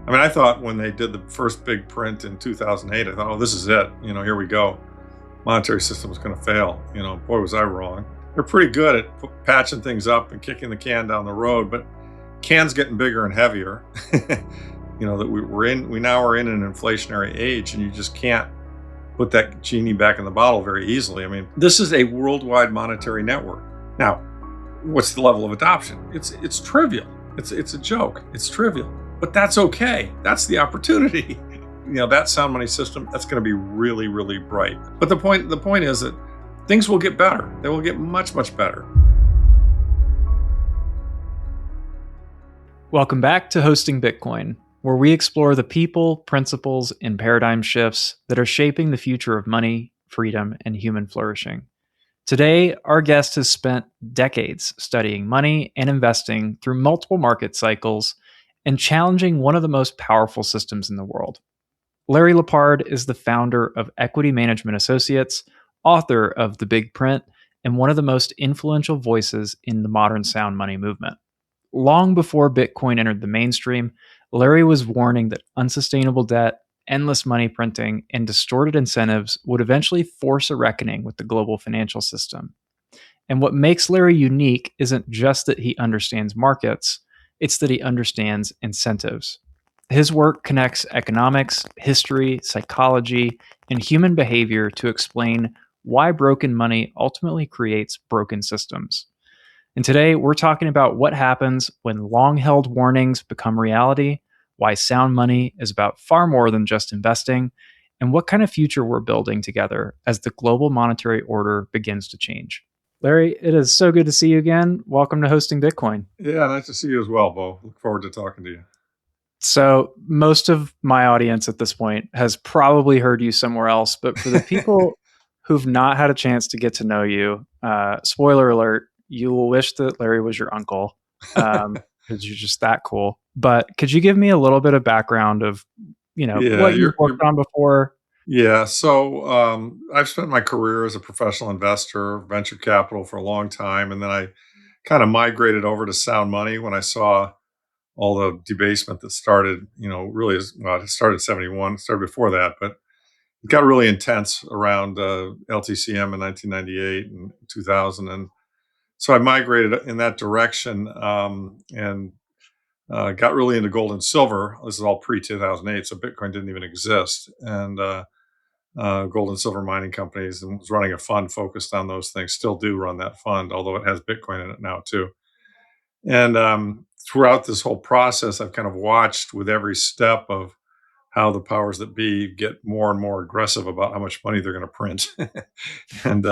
I mean, I thought when they did the first big print in 2008, I thought, oh, this is it. Here we go. Monetary system is going to fail. Boy, was I wrong. They're pretty good at patching things up and kicking the can down the road, but can's getting bigger and heavier. That we now are in an inflationary age, and you just can't put that genie back in the bottle very easily. I mean, this is a worldwide monetary network. Now, what's the level of adoption? It's trivial. It's a joke. It's trivial, but that's okay. That's the opportunity. That sound money system, that's going to be really, really bright. But the point is that things will get better. They will get much, much better. Welcome back to Hosting Bitcoin, where we explore the people, principles, and paradigm shifts that are shaping the future of money, freedom, and human flourishing. Today, our guest has spent decades studying money and investing through multiple market cycles and challenging one of the most powerful systems in the world. Larry Lepard is the founder of Equity Management Associates, author of The Big Print, and one of the most influential voices in the modern sound money movement. Long before Bitcoin entered the mainstream, Larry was warning that unsustainable debt, endless money printing, and distorted incentives would eventually force a reckoning with the global financial system. And what makes Larry unique isn't just that he understands markets, it's that he understands incentives. His work connects economics, history, psychology, and human behavior to explain why broken money ultimately creates broken systems. And today we're talking about what happens when long held warnings become reality, why sound money is about far more than just investing, and what kind of future we're building together as the global monetary order begins to change. Larry, it is so good to see you again. Welcome to Hosting Bitcoin. Yeah, nice to see you as well, Beau. Look forward to talking to you. So, most of my audience at this point has probably heard you somewhere else, but for the people who've not had a chance to get to know you, spoiler alert, you will wish that Larry was your uncle because you're just that cool. But could you give me a little bit of background of, Yeah, what you've worked on before? yeah. So I've spent my career as a professional investor, venture capital for a long time, and then I kind of migrated over to sound money when I saw all the debasement that started. Really it started in '71, started before that, but it got really intense around LTCM in 1998 and 2000, and so I migrated in that direction and got really into gold and silver. This is all pre 2008, so Bitcoin didn't even exist, and gold and silver mining companies, and was running a fund focused on those things. Still do run that fund, although it has Bitcoin in it now too. And throughout this whole process, I've kind of watched with every step of how the powers that be get more and more aggressive about how much money they're going to print. And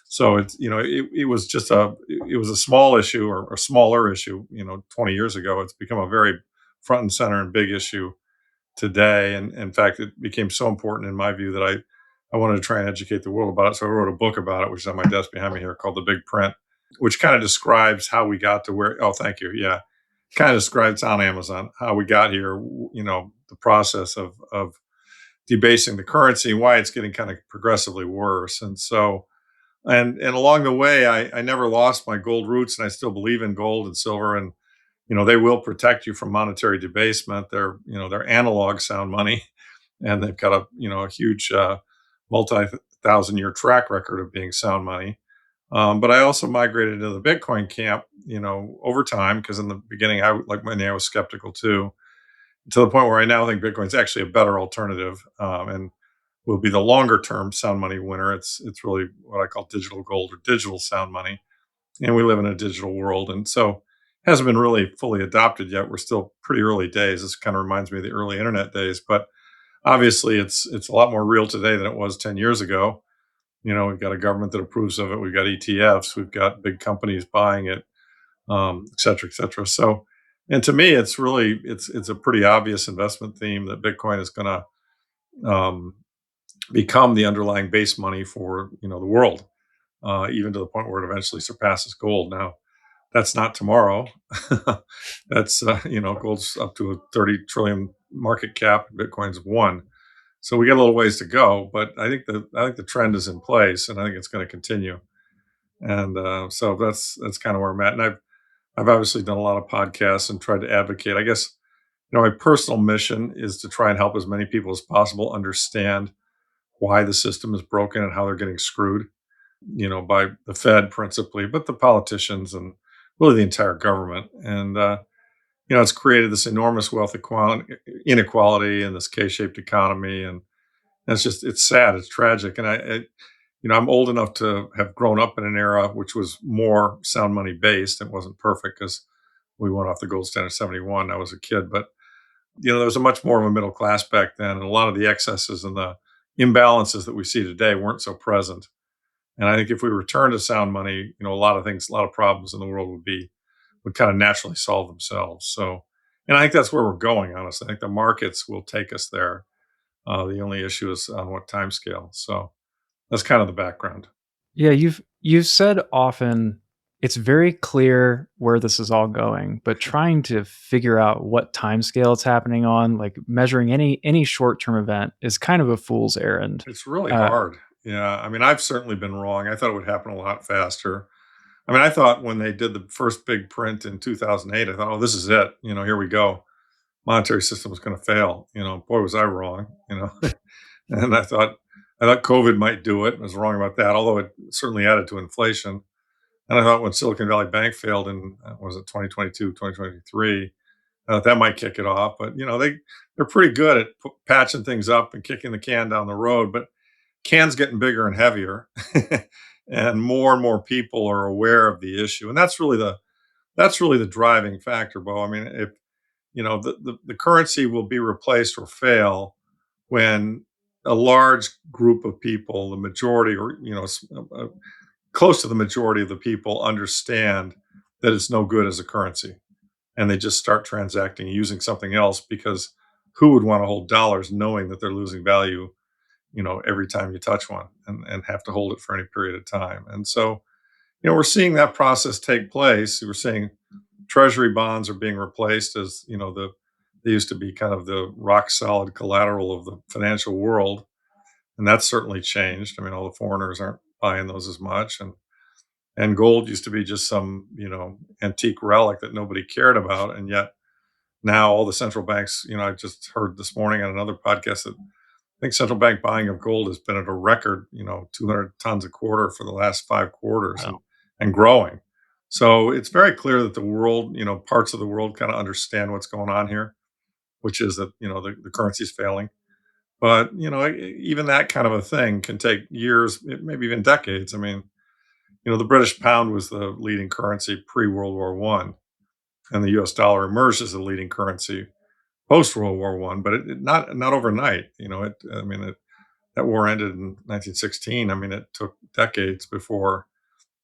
so it was just it was a small issue or a smaller issue 20 years ago. It's become a very front and center and big issue today. And in fact, it became so important in my view that I wanted to try and educate the world about it. So I wrote a book about it, which is on my desk behind me here, called The Big Print, which kind of describes how we got to where. Oh, thank you. Yeah, kind of describes on Amazon how we got here. The process of debasing the currency, why it's getting kind of progressively worse. And so, and along the way, I never lost my gold roots, and I still believe in gold and silver, and they will protect you from monetary debasement. They're analog sound money, and they've got a huge multi-thousand-year track record of being sound money. But I also migrated to the Bitcoin camp, over time, because in the beginning, like many, I was skeptical too, to the point where I now think Bitcoin's actually a better alternative, and will be the longer term sound money winner. It's really what I call digital gold or digital sound money, and we live in a digital world, and so hasn't been really fully adopted yet. We're still pretty early days. This kind of reminds me of the early internet days, but obviously it's a lot more real today than it was 10 years ago. We've got a government that approves of it. We've got ETFs. We've got big companies buying it, et cetera, et cetera. So, and to me, it's a pretty obvious investment theme that Bitcoin is going to become the underlying base money for the world, even to the point where it eventually surpasses gold. Now, that's not tomorrow. That's gold's up to a 30 trillion market cap. Bitcoin's one. So we got a little ways to go, but I think the trend is in place, and I think it's going to continue. And so that's kind of where I'm at. And I've obviously done a lot of podcasts and tried to advocate. I guess My personal mission is to try and help as many people as possible understand why the system is broken and how they're getting screwed, by the Fed principally, but the politicians and really the entire government. And, it's created this enormous wealth inequality and this K-shaped economy. And it's sad, it's tragic. And I'm old enough to have grown up in an era which was more sound money based. It wasn't perfect because we went off the gold standard 71. I was a kid, but there was a much more of a middle class back then, and a lot of the excesses and the imbalances that we see today weren't so present. And I think if we return to sound money, a lot of things, a lot of problems in the world would kind of naturally solve themselves. So, and I think that's where we're going. Honestly, I think the markets will take us there. The only issue is on what time scale. So that's kind of the background. Yeah, you've said often it's very clear where this is all going, but trying to figure out what time scale it's happening on, like measuring any short-term event is kind of a fool's errand. It's really Uh, hard. Yeah, I mean, I've certainly been wrong. I thought it would happen a lot faster. I mean, I thought when they did the first big print in 2008, I thought, oh, this is it. Here we go. Monetary system is going to fail. Boy, was I wrong. And I thought COVID might do it. I was wrong about that, although it certainly added to inflation. And I thought when Silicon Valley Bank failed in was it 2022, 2023, I thought that might kick it off. But they're pretty good at patching things up and kicking the can down the road. But can's getting bigger and heavier, and more people are aware of the issue, and that's really the driving factor, Bo. I mean, if the currency will be replaced or fail when a large group of people, the majority, or close to the majority of the people, understand that it's no good as a currency, and they just start transacting using something else because who would want to hold dollars knowing that they're losing value every time you touch one and have to hold it for any period of time. And so, we're seeing that process take place. We're seeing treasury bonds are being replaced as, they used to be kind of the rock solid collateral of the financial world. And that's certainly changed. I mean, all the foreigners aren't buying those as much. And gold used to be just some, antique relic that nobody cared about. And yet now all the central banks, I just heard this morning on another podcast that I think central bank buying of gold has been at a record, 200 tons a quarter for the last 5 quarters, and Wow. growing. So it's very clear that the world, parts of the world kind of understand what's going on here, which is that the currency is failing. But even that kind of a thing can take years, maybe even decades. I mean, the British pound was the leading currency pre World War One, and the U.S. dollar emerged as the leading currency post World War One. But not overnight. I mean, that war ended in 1916. I mean, it took decades before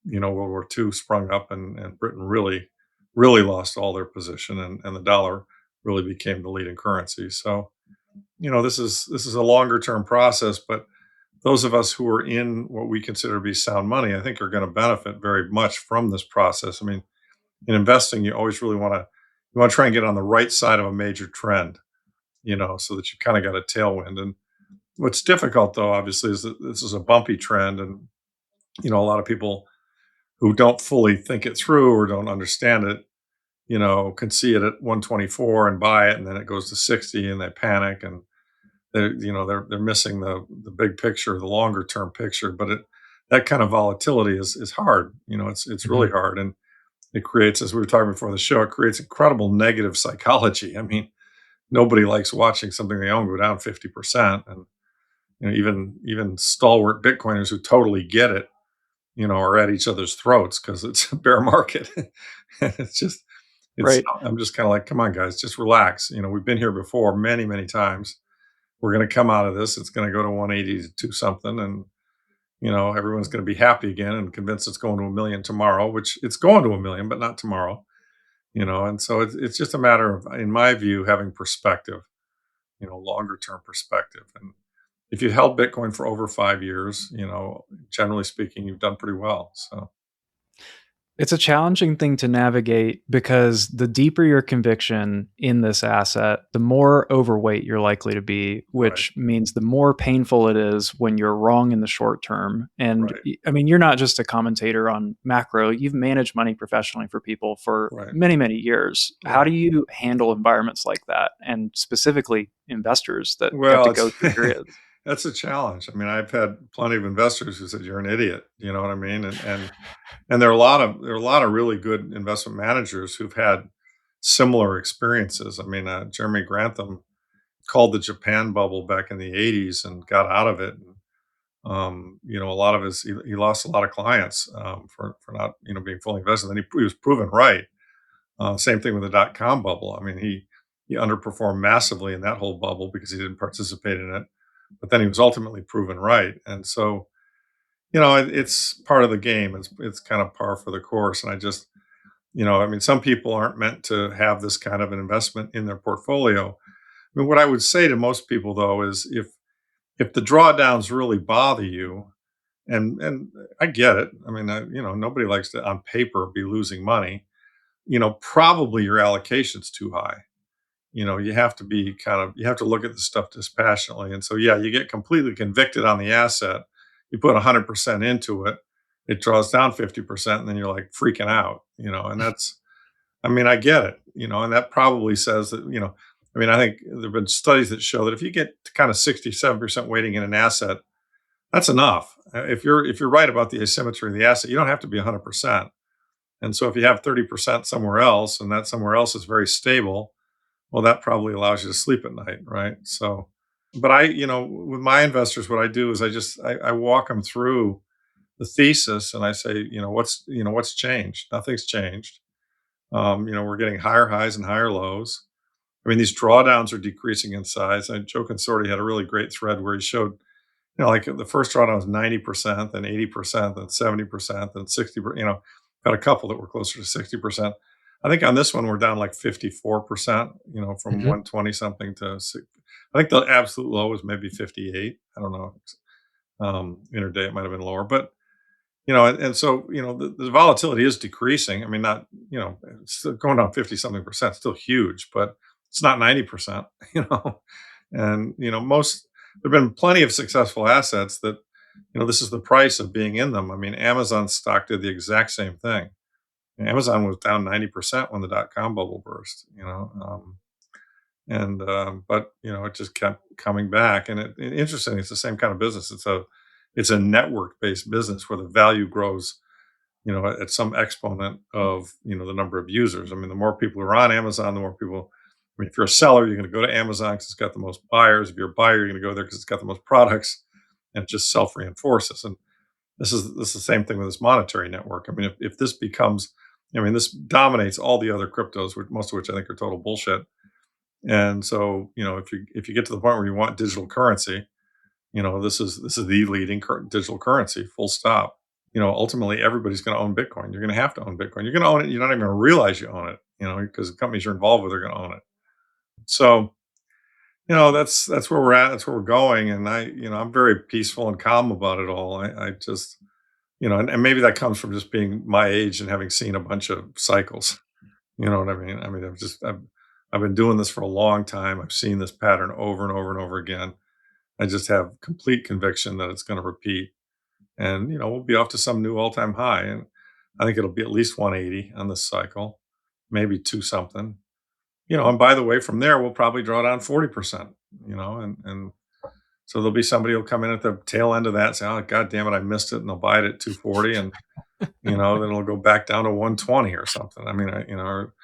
World War II sprung up, and Britain really lost all their position, and the dollar really became the leading currency. So this is a longer term process, but those of us who are in what we consider to be sound money, I think, are going to benefit very much from this process. I mean, in investing, you always really want to try and get on the right side of a major trend, so that you kind of got a tailwind. And what's difficult, though, obviously, is that this is a bumpy trend, and a lot of people who don't fully think it through or don't understand it, can see it at 124 and buy it, and then it goes to 60, and they panic, and they're missing the big picture, the longer term picture. But that kind of volatility is hard. It's really Mhm. hard, and it creates, as we were talking before the show, it creates incredible negative psychology. I mean, nobody likes watching something they own go down 50%, and even stalwart Bitcoiners who totally get it, are at each other's throats because it's a bear market. And it's Right. I'm just kind of like, come on, guys, just relax. We've been here before many, many times. We're going to come out of this. It's going to go to 180 to 2 something, and everyone's going to be happy again and convinced it's going to a million tomorrow, which it's going to a million, but not tomorrow. And so it's just a matter of, in my view, having perspective, longer term perspective. And if you held Bitcoin for over 5 years, generally speaking, you've done pretty well. So It's a challenging thing to navigate because the deeper your conviction in this asset, the more overweight you're likely to be, Right, which means the more painful it is when you're wrong in the short term. And right, I mean, you're not just a commentator on macro, you've managed money professionally for people for right, many, many years. How right. do you handle environments like that? And specifically investors that have Well, to it's go through periods? that's a challenge. I mean, I've had plenty of investors who said, "You're an idiot." You know what I mean? And there are a lot of really good investment managers who've had similar experiences. I mean, Jeremy Grantham called the Japan bubble back in the '80s and got out of it. And, a lot of he lost a lot of clients for not being fully invested. Then he was proven right. Same thing with the dot com bubble. I mean, he underperformed massively in that whole bubble because he didn't participate in it. But then he was ultimately proven right. And so, it's part of the game. It's kind of par for the course. And I just, I mean, some people aren't meant to have this kind of an investment in their portfolio. I mean, what I would say to most people though is if the drawdowns really bother you, and I get it. I mean, nobody likes to on paper be losing money. Probably your allocation's too high. You have to be you have to look at the stuff dispassionately. And so, yeah, you get completely convicted on the asset. You put 100% into it, it draws down 50%, and then you're like freaking out, and I mean, I get it, and that probably says that, I mean, I think there have been studies that show that if you get to kind of 67% weighting in an asset, that's enough. If you're right about the asymmetry of the asset, you don't have to be 100%. And so if you have 30% somewhere else and that somewhere else is very stable, well, that probably allows you to sleep at night, right? So, but with my investors, what I do is I walk them through the thesis and I say, what's changed? Nothing's changed. We're getting higher highs and higher lows. I mean, these drawdowns are decreasing in size. And Joe Consorti had a really great thread where he showed, like the first drawdown was 90%, then 80%, then 70%, then 60%. Got a couple that were closer to 60%. I think on this one we're down like 54%. From Mhm. 120 something to I think the absolute low was maybe 58. I don't know. Interday it might have been lower, but and so the volatility is decreasing. I mean, not it's still going down 50 something percent, still huge, but it's not 90%. You know, and most there've been plenty of successful assets that this is the price of being in them. I mean, Amazon stock did the exact same thing. Amazon was down 90% when the dot com bubble burst. And but it just kept coming back. And interesting, it's the same kind of business. It's a network based business where the value grows at some exponent of the number of users. I mean, the more people who are on Amazon, the more people. I mean, if you're a seller, you're going to go to Amazon because it's got the most buyers. If you're a buyer, you're going to go there because it's got the most products, and it just self reinforces. And this is the same thing with this monetary network. I mean, if this becomes, I mean, this dominates all the other cryptos, most of which I think are total bullshit. And so, if you get to the point where you want digital currency, this is the leading digital currency. Full stop. Ultimately everybody's going to own Bitcoin. You're going to have to own Bitcoin. You're going to own it. You're not even going to realize you own it, because the companies you're involved with are going to own it. So, that's where we're at. That's where we're going. And I'm very peaceful and calm about it all. I just, and maybe that comes from just being my age and having seen a bunch of cycles. You know what I mean? I mean, I've been doing this for a long time. I've seen this pattern over and over and over again. I just have complete conviction that it's going to repeat, and we'll be off to some new all-time high. And I think it'll be at least 180 on this cycle, maybe two something. And by the way, from there we'll probably draw down 40%. And so there'll be somebody who'll come in at the tail end of that, and say, "Oh, God damn it, I missed it," and they'll buy it at 240, and then it'll go back down to 120 or something. I mean, or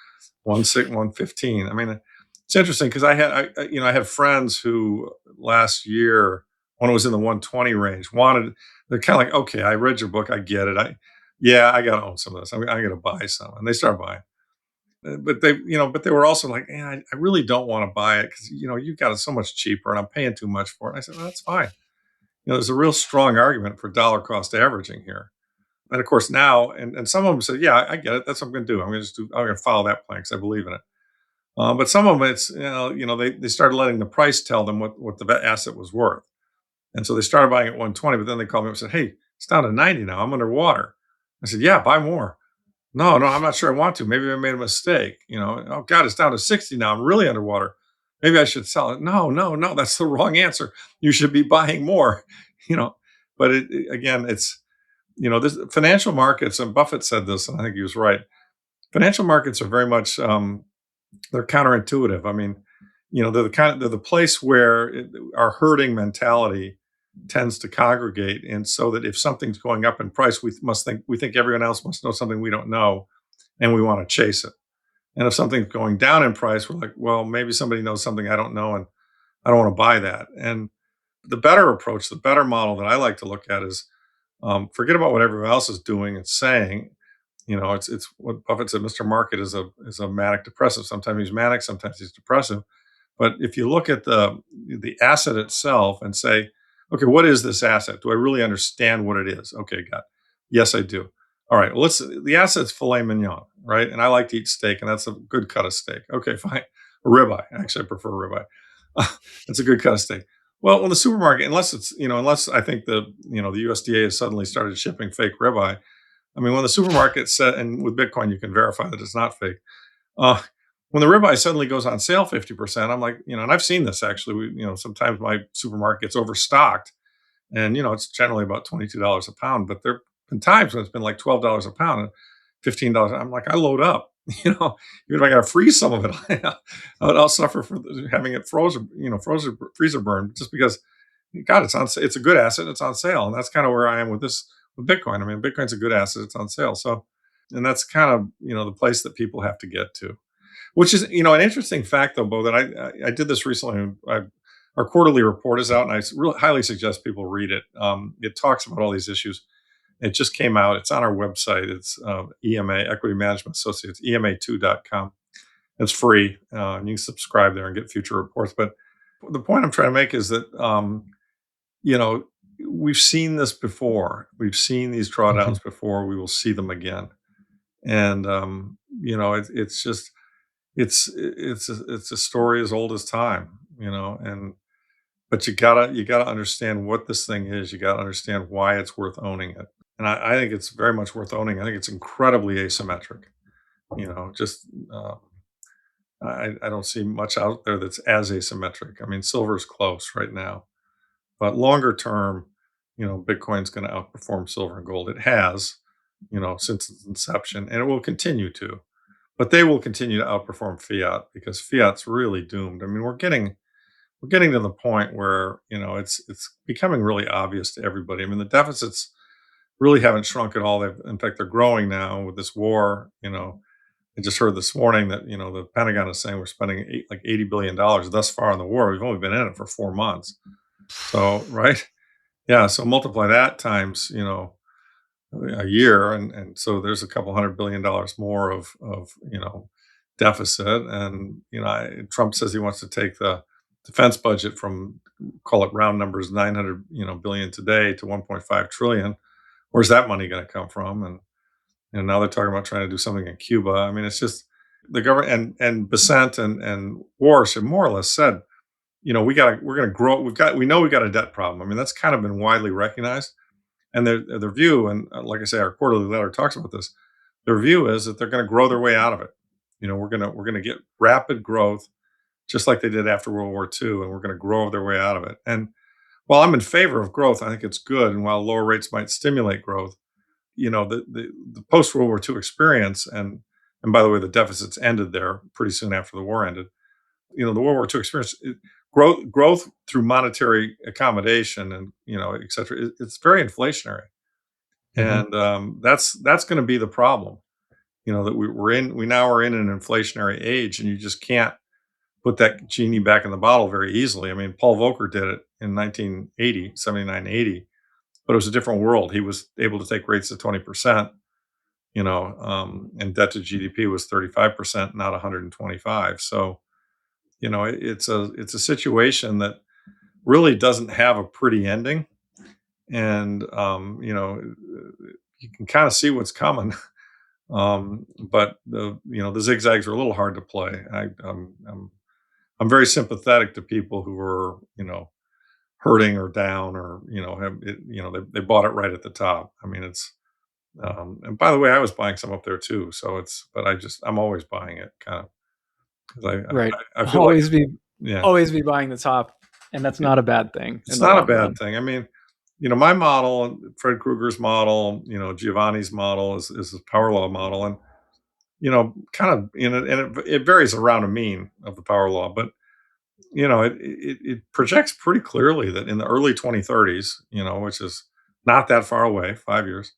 115. I mean, it's interesting because I had friends who last year, when it was in the 120 range, they're kind of like, okay, I read your book, I get it. Yeah, I got to own some of this. I got to buy some, and they start buying. But they were also like, yeah, I really don't want to buy it because you got it so much cheaper, and I'm paying too much for it. And I said, well, that's fine. There's a real strong argument for dollar cost averaging here. And of course now, and some of them said, yeah, I get it. That's what I'm going to do. I'm going to follow that plan because I believe in it. But some of them, it's they started letting the price tell them what the asset was worth, and so they started buying at 120. But then they called me up and said, "Hey, it's down to 90 now. I'm underwater." I said, "Yeah, buy more." No, no, I'm not sure I want to. Maybe I made a mistake. Oh God, it's down to 60 now. I'm really underwater. Maybe I should sell it. No, no, no, that's the wrong answer. You should be buying more, you know. But again, it's this financial markets, and Buffett said this, and I think he was right. Financial markets are very much they're counterintuitive. I mean, they're the place where our herding mentality tends to congregate, and so that if something's going up in price, we think everyone else must know something we don't know, and we want to chase it. And if something's going down in price, we're like, well, maybe somebody knows something I don't know, and I don't want to buy that. And the better approach, the better model that I like to look at is forget about what everyone else is doing and saying. It's what Buffett said. Mr. Market is a manic depressive. Sometimes he's manic, sometimes he's depressive. But if you look at the asset itself and say, okay, what is this asset? Do I really understand what it is? Okay, got it. Yes, I do. All right, well, the asset's filet mignon, right? And I like to eat steak, and that's a good cut of steak. Okay, fine. A ribeye. Actually, I prefer ribeye. That's a good cut of steak. Well, in the supermarket, unless I think the USDA has suddenly started shipping fake ribeye. I mean, when the supermarket said, and with Bitcoin, you can verify that it's not fake. Uh, when the ribeye suddenly goes on sale 50%, I'm like, and I've seen this actually. Sometimes my supermarket gets overstocked, and it's generally about $22 a pound. But there've been times when it's been like $12 a pound and $15. I'm like, I load up. Even if I got to freeze some of it, I'll suffer for having it frozen, frozen freezer burn, just because God, it's a good asset. It's on sale, and that's kind of where I am with this with Bitcoin. I mean, Bitcoin's a good asset. It's on sale, so and that's kind of the place that people have to get to. Which is an interesting fact though, Bo, that I did this recently. Our quarterly report is out, and I really highly suggest people read it. It talks about all these issues. It just came out. It's on our website. It's EMA Equity Management Associates EMA2.com. It's free, and you can subscribe there and get future reports. But the point I'm trying to make is that you know, we've seen this before. We've seen these Mhm. drawdowns before. We will see them again. And it's just it's a story as old as time. And but you gotta understand what this thing is. You gotta understand why it's worth owning it. And I think it's very much worth owning. I think it's incredibly asymmetric. Just I don't see much out there that's as asymmetric. I mean, silver's close right now. But longer term, Bitcoin's going to outperform silver and gold. It has, since its inception, and it will continue to. But they will continue to outperform fiat because fiat's really doomed. I mean, we're getting to the point where it's becoming really obvious to everybody. I mean, the deficits really haven't shrunk at all. In fact, they're growing now with this war. I just heard this morning that the Pentagon is saying we're spending like $80 billion thus far in the war. We've only been in it for 4 months. So right, yeah, so multiply that times, a year, and so there's a couple $100 billion more of deficit, and Trump says he wants to take the defense budget from, call it round numbers, 900 billion today to 1.5 trillion. Where's that money going to come from? And now they're talking about trying to do something in Cuba. I mean, it's just the government and Besant and Warsh have more or less said, we're going to grow. We got a debt problem. I mean, that's kind of been widely recognized. And their view, and like I say, our quarterly letter talks about this. Their view is that they're going to grow their way out of it. We're gonna get rapid growth, just like they did after World War II, and we're going to grow their way out of it. And while I'm in favor of growth, I think it's good. And while lower rates might stimulate growth, the post World War II experience, and by the way, the deficits ended there pretty soon after the war ended. The World War II experience, growth through monetary accommodation and et cetera, it's very inflationary, Mhm. and that's going to be the problem. That we now are in an inflationary age, and you just can't put that genie back in the bottle very easily. I mean, Paul Volcker did it in 1980, 79, 80, but it was a different world. He was able to take rates to 20%, and debt to GDP was 35%, not 125. So it's a situation that really doesn't have a pretty ending, and you can kind of see what's coming. But the zigzags are a little hard to play. I'm very sympathetic to people who are hurting or down, or have it, they bought it right at the top. I mean, And by the way, I was buying some up there too. So but I'm always buying it kind of because Right. I feel like, Always be yeah, always be buying the top, and that's not a bad thing in it's the not a long bad run. thing. I mean, my model, Fred Krueger's model, Giovanni's model is the power law model. And, kind of, it varies around a mean of the power law, but, it projects pretty clearly that in the early 2030s, which is not that far away, 5 years,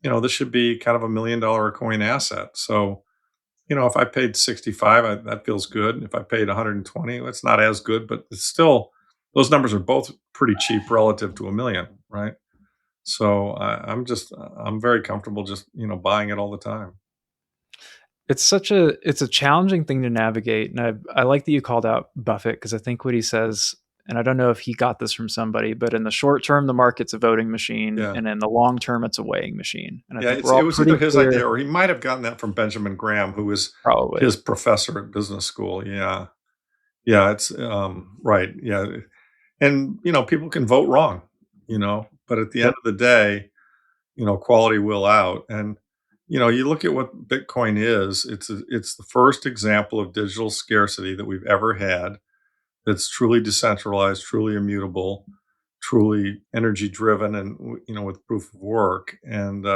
this should be kind of $1 million a coin asset. So, if I paid 65, that feels good. If I paid 120, it's not as good, but it's still, those numbers are both pretty cheap relative to a million, right? So I'm very comfortable just, buying it all the time. It's a challenging thing to navigate, and I like that you called out Buffett because I think what he says, and I don't know if he got this from somebody, but in the short term, the market's a voting machine, Yeah. and in the long term, it's a weighing machine. And I Yeah. think we're It all was either pretty his clear, idea or he might have gotten that from Benjamin Graham, who was probably. his professor at business school. Yeah. Yeah. It's right. Yeah. And, people can vote wrong, but at the end Yep. of the day, quality will out. And, you look at what Bitcoin is, it's the first example of digital scarcity that we've ever had that's truly decentralized, truly immutable, truly energy driven, and, with proof of work. And,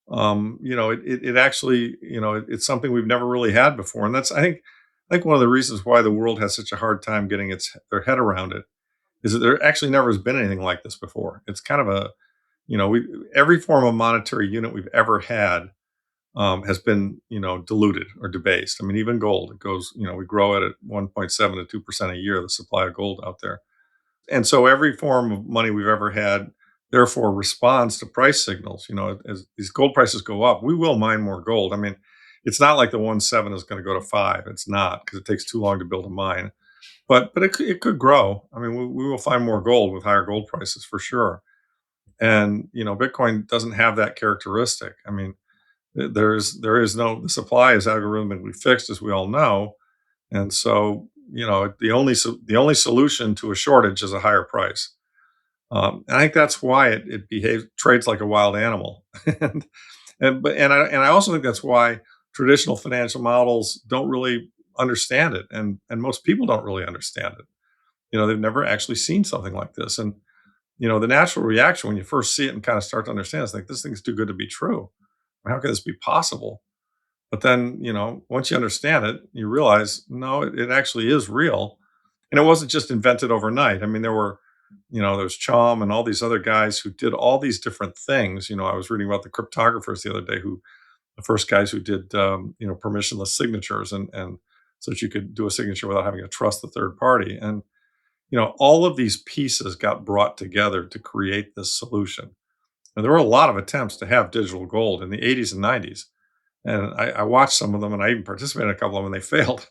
it actually, it's something we've never really had before. And I think one of the reasons why the world has such a hard time getting their head around it is that there actually never has been anything like this before. It's kind of we every form of monetary unit we've ever had has been, diluted or debased. I mean, even gold, it goes, we grow it at 1.7 to 2% a year, the supply of gold out there. And so every form of money we've ever had, therefore, responds to price signals. As these gold prices go up, we will mine more gold. I mean, it's not like the 1.7 is going to go to 5. It's not, because it takes too long to build a mine. But it could grow. I mean, we will find more gold with higher gold prices for sure. And Bitcoin doesn't have that characteristic. I mean, there is no, the supply is algorithmically fixed, as we all know. And so, the only solution to a shortage is a higher price. And I think that's why it behaves trades like a wild animal. And I also think that's why traditional financial models don't really understand it, and most people don't really understand it. They've never actually seen something like this. And the natural reaction when you first see it and kind of start to understand is like, this thing's too good to be true. How can this be possible? But then, once you understand it, you realize, no, it actually is real. And it wasn't just invented overnight. I mean, there's Chom and all these other guys who did all these different things. I was reading about the cryptographers the other day, the first guys who did, permissionless signatures, and so that you could do a signature without having to trust the third party. And, all of these pieces got brought together to create this solution. And there were a lot of attempts to have digital gold in the 80s and 90s. And I watched some of them, and I even participated in a couple of them, and they failed.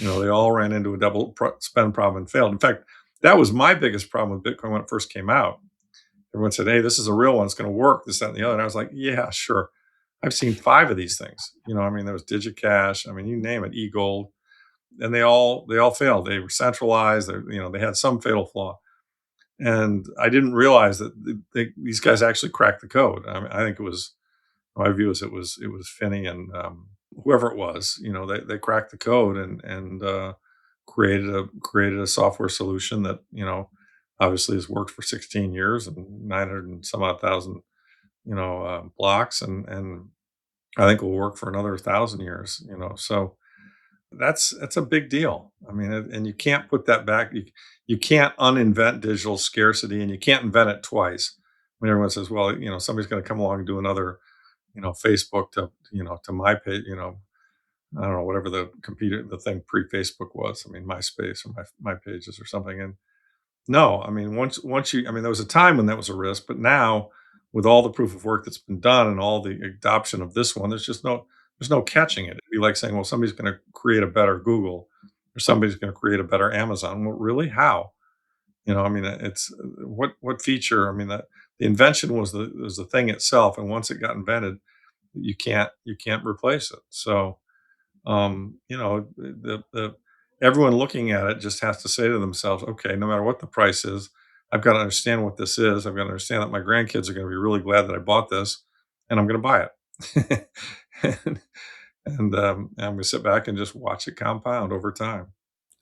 They all ran into a spend problem and failed. In fact, that was my biggest problem with Bitcoin when it first came out. Everyone said, "Hey, this is a real one. It's going to work." This, that, and the other. And I was like, "Yeah, sure." I've seen 5 of these things. I mean, there was DigiCash. I mean, you name it, eGold, and they all failed. They were centralized. They had some fatal flaw, and I didn't realize that these guys actually cracked the code. I mean, I think it was my view is it was Finney and whoever it was. They cracked the code and created a software solution that obviously has worked for 16 years and 900 and some odd thousand blocks, and I think will work for another 1,000 years. So that's a big deal. I mean, and you can't put that back. You can't uninvent digital scarcity, and you can't invent it twice. When everyone says, "Well, somebody's going to come along and do another, Facebook to my page, I don't know, whatever the thing pre-Facebook was. I mean, MySpace or my pages or something." And no, I mean, I mean, there was a time when that was a risk, but now with all the proof of work that's been done and all the adoption of this one, there's no catching it. It'd be like saying, well, somebody's going to create a better Google or somebody's going to create a better Amazon. Well, really? How? I mean, it's what feature? I mean, the invention was the thing itself, and once it got invented, you can't replace it. So the everyone looking at it just has to say to themselves, okay, no matter what the price is, I've got to understand what this is. I've got to understand that my grandkids are going to be really glad that I bought this, and I'm going to buy it. and I'm going to sit back and just watch it compound over time.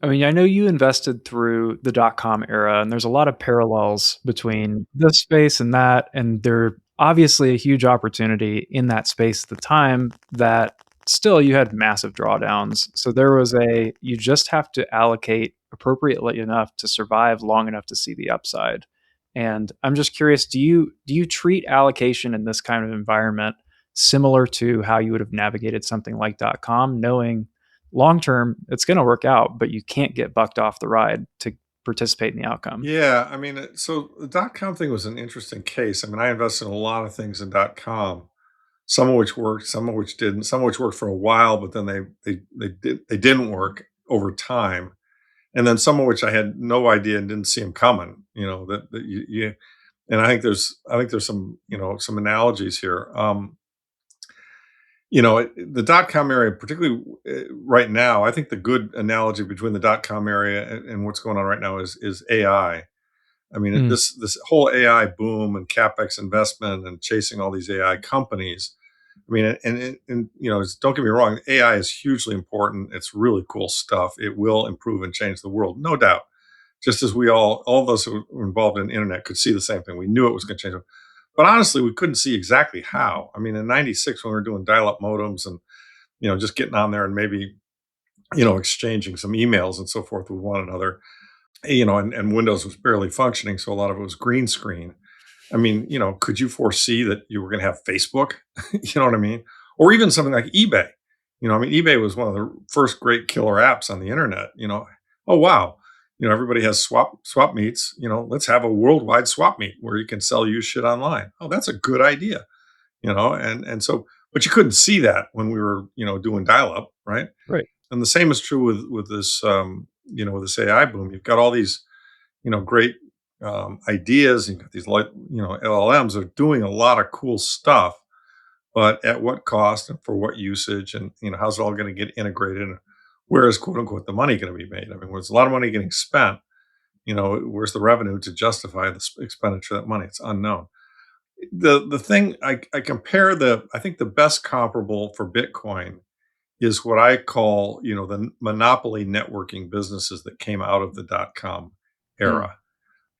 I mean, I know you invested through the dot-com era, and there's a lot of parallels between this space and that, and there obviously a huge opportunity in that space at the time that still you had massive drawdowns. So there was a you just have to allocate appropriately enough to survive long enough to see the upside. And I'm just curious, do you treat allocation in this kind of environment similar to how you would have navigated something like dot com, knowing long term it's going to work out, but you can't get bucked off the ride to participate in the outcome? Yeah, I mean, so the dot com thing was an interesting case. I mean, I invested in a lot of things in dot com, some of which worked, some of which didn't, some of which worked for a while, but then they didn't work over time, and then some of which I had no idea and didn't see them coming. That you and I think there's some some analogies here. The dot com area, particularly right now, I think the good analogy between the dot com area and what's going on right now is AI. I mean, Mm, this whole AI boom and capex investment and chasing all these AI companies. I mean, don't get me wrong, AI is hugely important. It's really cool stuff. It will improve and change the world, no doubt. Just as all of us who were involved in the internet could see the same thing. We knew it was going to change. But honestly, we couldn't see exactly how. I mean, in '96, when we were doing dial-up modems and just getting on there and maybe exchanging some emails and so forth with one another, and Windows was barely functioning, so a lot of it was green screen. I mean, could you foresee that you were going to have Facebook? You know what I mean? Or even something like eBay. I mean, eBay was one of the first great killer apps on the internet. Oh wow, everybody has swap meets. Let's have a worldwide swap meet where you can sell used shit online. Oh, that's a good idea. And so, but you couldn't see that when we were doing dial up, right? right. And the same is true with this with this AI boom. You've got all these great ideas. You've got these LLMs are doing a lot of cool stuff, but at what cost and for what usage, and how's it all going to get integrated? And where is quote unquote the money going to be made? I mean, there's a lot of money getting spent. Where's the revenue to justify the expenditure of that money? It's unknown. The thing I compare I think the best comparable for Bitcoin is what I call, the monopoly networking businesses that came out of the dot com Mm, era.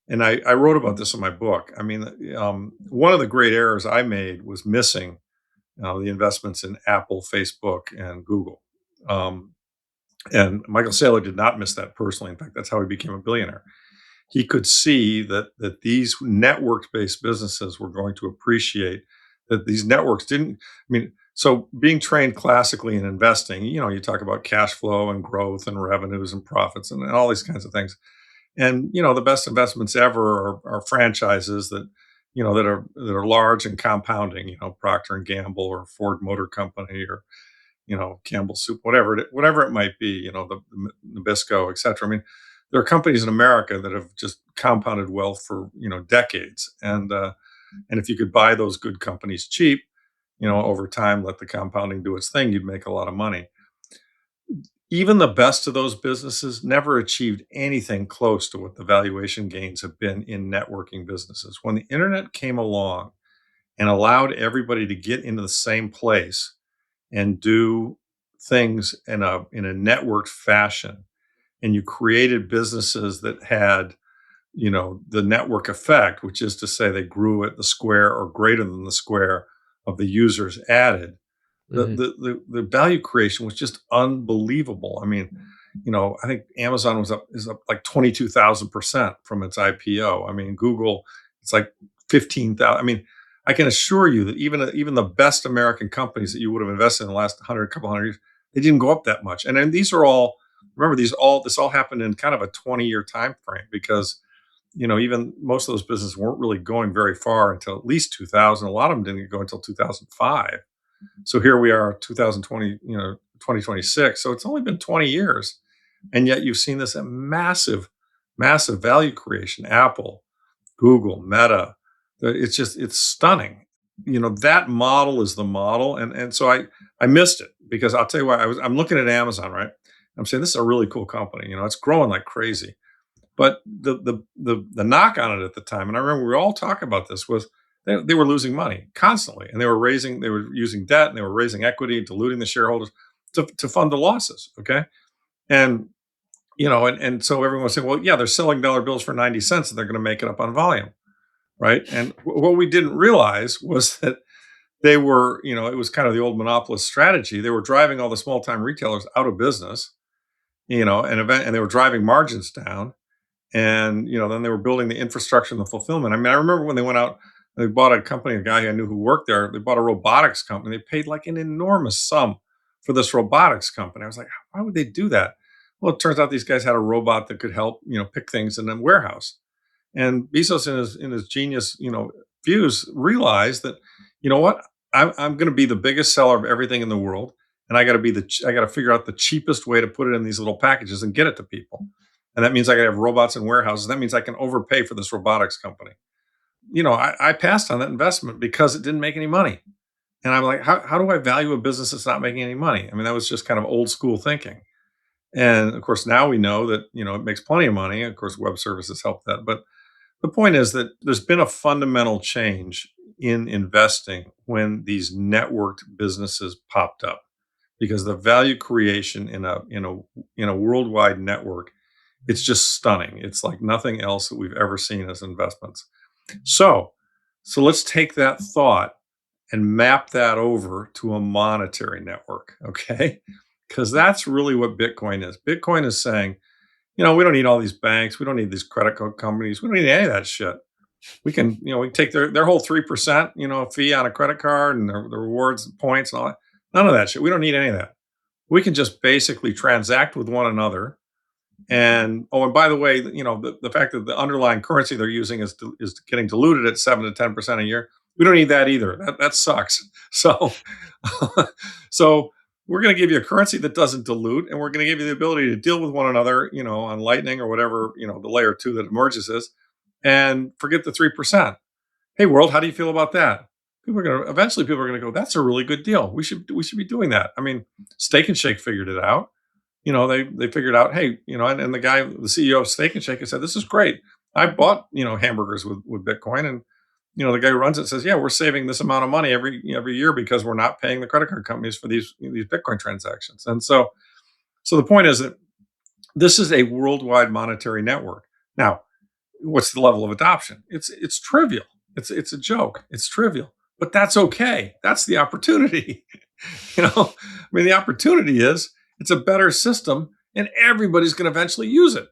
And I wrote about this in my book. I mean, one of the great errors I made was missing the investments in Apple, Facebook, and Google. Um, and Michael Saylor did not miss that personally. In fact, that's how he became a billionaire. He could see that these network-based businesses were going to appreciate that these networks didn't. I mean, so being trained classically in investing, you talk about cash flow and growth and revenues and profits and all these kinds of things. And the best investments ever are franchises that are large and compounding. Procter and Gamble or Ford Motor Company or Campbell Soup, whatever it might be. The Nabisco, etc. I mean, there are companies in America that have just compounded wealth for decades, and if you could buy those good companies cheap, over time, let the compounding do its thing, you'd make a lot of money. Even the best of those businesses never achieved anything close to what the valuation gains have been in networking businesses. When the internet came along and allowed everybody to get into the same place and do things in a networked fashion, and you created businesses that had the network effect, which is to say they grew at the square or greater than the square of the users added, the mhm, the value creation was just unbelievable. I mean, I think Amazon is up like 22,000% from its IPO. I mean, Google, it's like 15,000. I mean, I can assure you that even the best American companies that you would have invested in the last couple hundred years, they didn't go up that much. And then these are all, remember, this all happened in kind of a 20-year time frame, because even most of those businesses weren't really going very far until at least 2000. A lot of them didn't go until 2005. So here we are, 2020, 2026. So it's only been 20 years. And yet you've seen this massive, massive value creation. Apple, Google, Meta. It's stunning. That model is the model. And so I missed it, because I'll tell you why. I'm looking at Amazon, right? I'm saying this is a really cool company. It's growing like crazy. But the knock on it at the time, and I remember we were all talking about this, was they were losing money constantly, and they were using debt, and they were raising equity, diluting the shareholders to fund the losses. Okay, and and so everyone was saying, well, yeah, they're selling dollar bills for 90 cents, and they're going to make it up on volume, right? And what we didn't realize was that they were, it was kind of the old monopolist strategy. They were driving all the small time retailers out of business, and they were driving margins down, and then they were building the infrastructure and the fulfillment. I mean, I remember when they went out, they bought a company, a guy I knew who worked there. They bought a robotics company. They paid like an enormous sum for this robotics company. I was like, why would they do that? Well, it turns out these guys had a robot that could help pick things in a warehouse. And Bezos, in his genius, views, realized that, what, I'm going to be the biggest seller of everything in the world, and I got to figure out the cheapest way to put it in these little packages and get it to people. And that means I got to have robots in warehouses. That means I can overpay for this robotics company. I passed on that investment because it didn't make any money. And I'm like, how do I value a business that's not making any money? I mean, that was just kind of old school thinking. And of course, now we know that, it makes plenty of money. Of course, web services help that. But the point is that there's been a fundamental change in investing when these networked businesses popped up, because the value creation in a worldwide network, it's just stunning. It's like nothing else that we've ever seen as investments. So, so let's take that thought and map that over to a monetary network, okay? Because that's really what Bitcoin is. Bitcoin is saying, we don't need all these banks. We don't need these credit card companies. We don't need any of that shit. We can take their whole 3%, fee on a credit card, and the rewards and points and all that. None of that shit. We don't need any of that. We can just basically transact with one another. And and by the way, the fact that the underlying currency they're using is getting diluted at 7 to 10% a year. We don't need that either. That sucks. So, so we're going to give you a currency that doesn't dilute, and we're going to give you the ability to deal with one another, on Lightning or whatever, the layer two that emerges is, and forget the 3%. Hey, world, how do you feel about that? People are going to go, that's a really good deal. We should be doing that. I mean, Steak and Shake figured it out. They figured out, hey, and the CEO of Steak and Shake has said, this is great. I bought, hamburgers with Bitcoin, and the guy who runs it says, yeah, we're saving this amount of money every year because we're not paying the credit card companies for these Bitcoin transactions. And so the point is that this is a worldwide monetary network. Now, what's the level of adoption? It's trivial. It's a joke. It's trivial, but that's okay. That's the opportunity. I mean, the opportunity is it's a better system, and everybody's going to eventually use it.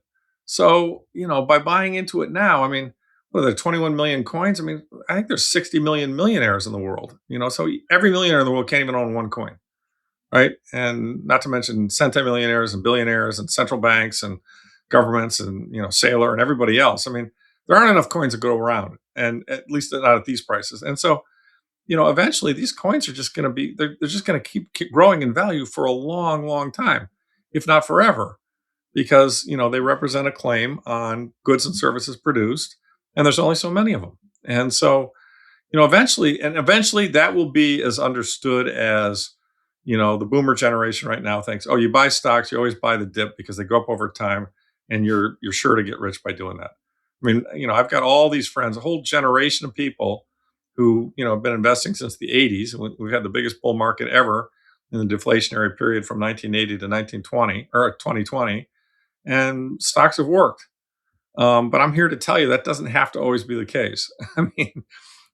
So, by buying into it now, I mean, what are there, 21 million coins? I mean, I think there's 60 million millionaires in the world, so every millionaire in the world can't even own one coin, right? And not to mention centimillionaires and billionaires and central banks and governments and, Sailor and everybody else. I mean, there aren't enough coins to go around, and at least not at these prices. And so, eventually these coins are just going to they're just going to keep growing in value for a long, long time, if not forever, because, they represent a claim on goods and services produced, and there's only so many of them. And so, eventually that will be as understood as, the boomer generation right now thinks, oh, you buy stocks, you always buy the dip because they go up over time, and you're sure to get rich by doing that. I mean, I've got all these friends, a whole generation of people who, have been investing since the 80s. We've had the biggest bull market ever in the deflationary period from 1980 to 1920 or 2020, and stocks have worked. But I'm here to tell you that doesn't have to always be the case. I mean,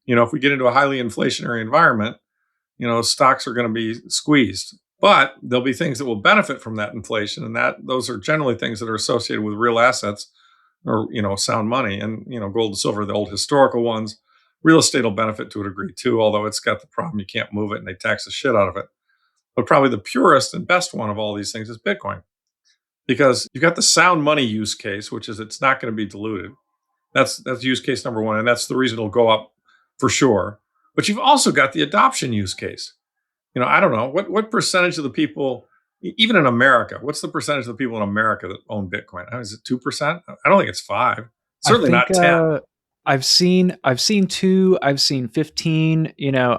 if we get into a highly inflationary environment, stocks are going to be squeezed. But there'll be things that will benefit from that inflation, and those are generally things that are associated with real assets or sound money. And gold and silver, the old historical ones. Real estate will benefit to a degree too, although it's got the problem you can't move it and they tax the shit out of it. But probably the purest and best one of all these things is Bitcoin, because you've got the sound money use case, which is it's not going to be diluted. That's use case number one, and that's the reason it'll go up for sure. But you've also got the adoption use case. I don't know what percentage of the people, even in America, what's the percentage of the people in America that own Bitcoin? Is it 2%? I don't think it's 5. I Certainly think not 10. I've seen 2, I've seen 15,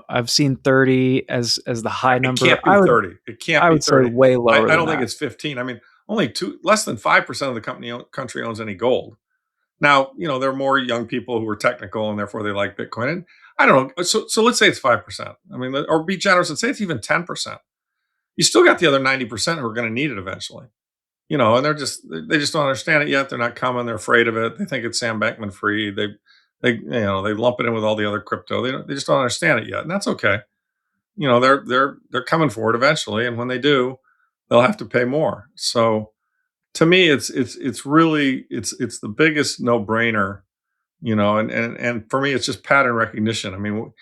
I've seen 30 as the high It number. can't be 30. It can't I be would say 30. way I, lower I than don't think that. it's 15. I mean, only less than 5% of the country owns any gold. Now, there are more young people who are technical and therefore they like Bitcoin. And I don't know. So let's say it's 5%. I mean, or be generous and say it's even 10%. You still got the other 90% who are going to need it eventually. And they just don't understand it yet. They're not coming. They're afraid of it. They think it's Sam Bankman-Fried. They lump it in with all the other crypto. They just don't understand it yet, and that's okay. They're coming for it eventually, and when they do, they'll have to pay more. So to me, it's really it's the biggest no brainer. And for me, it's just pattern recognition. I mean,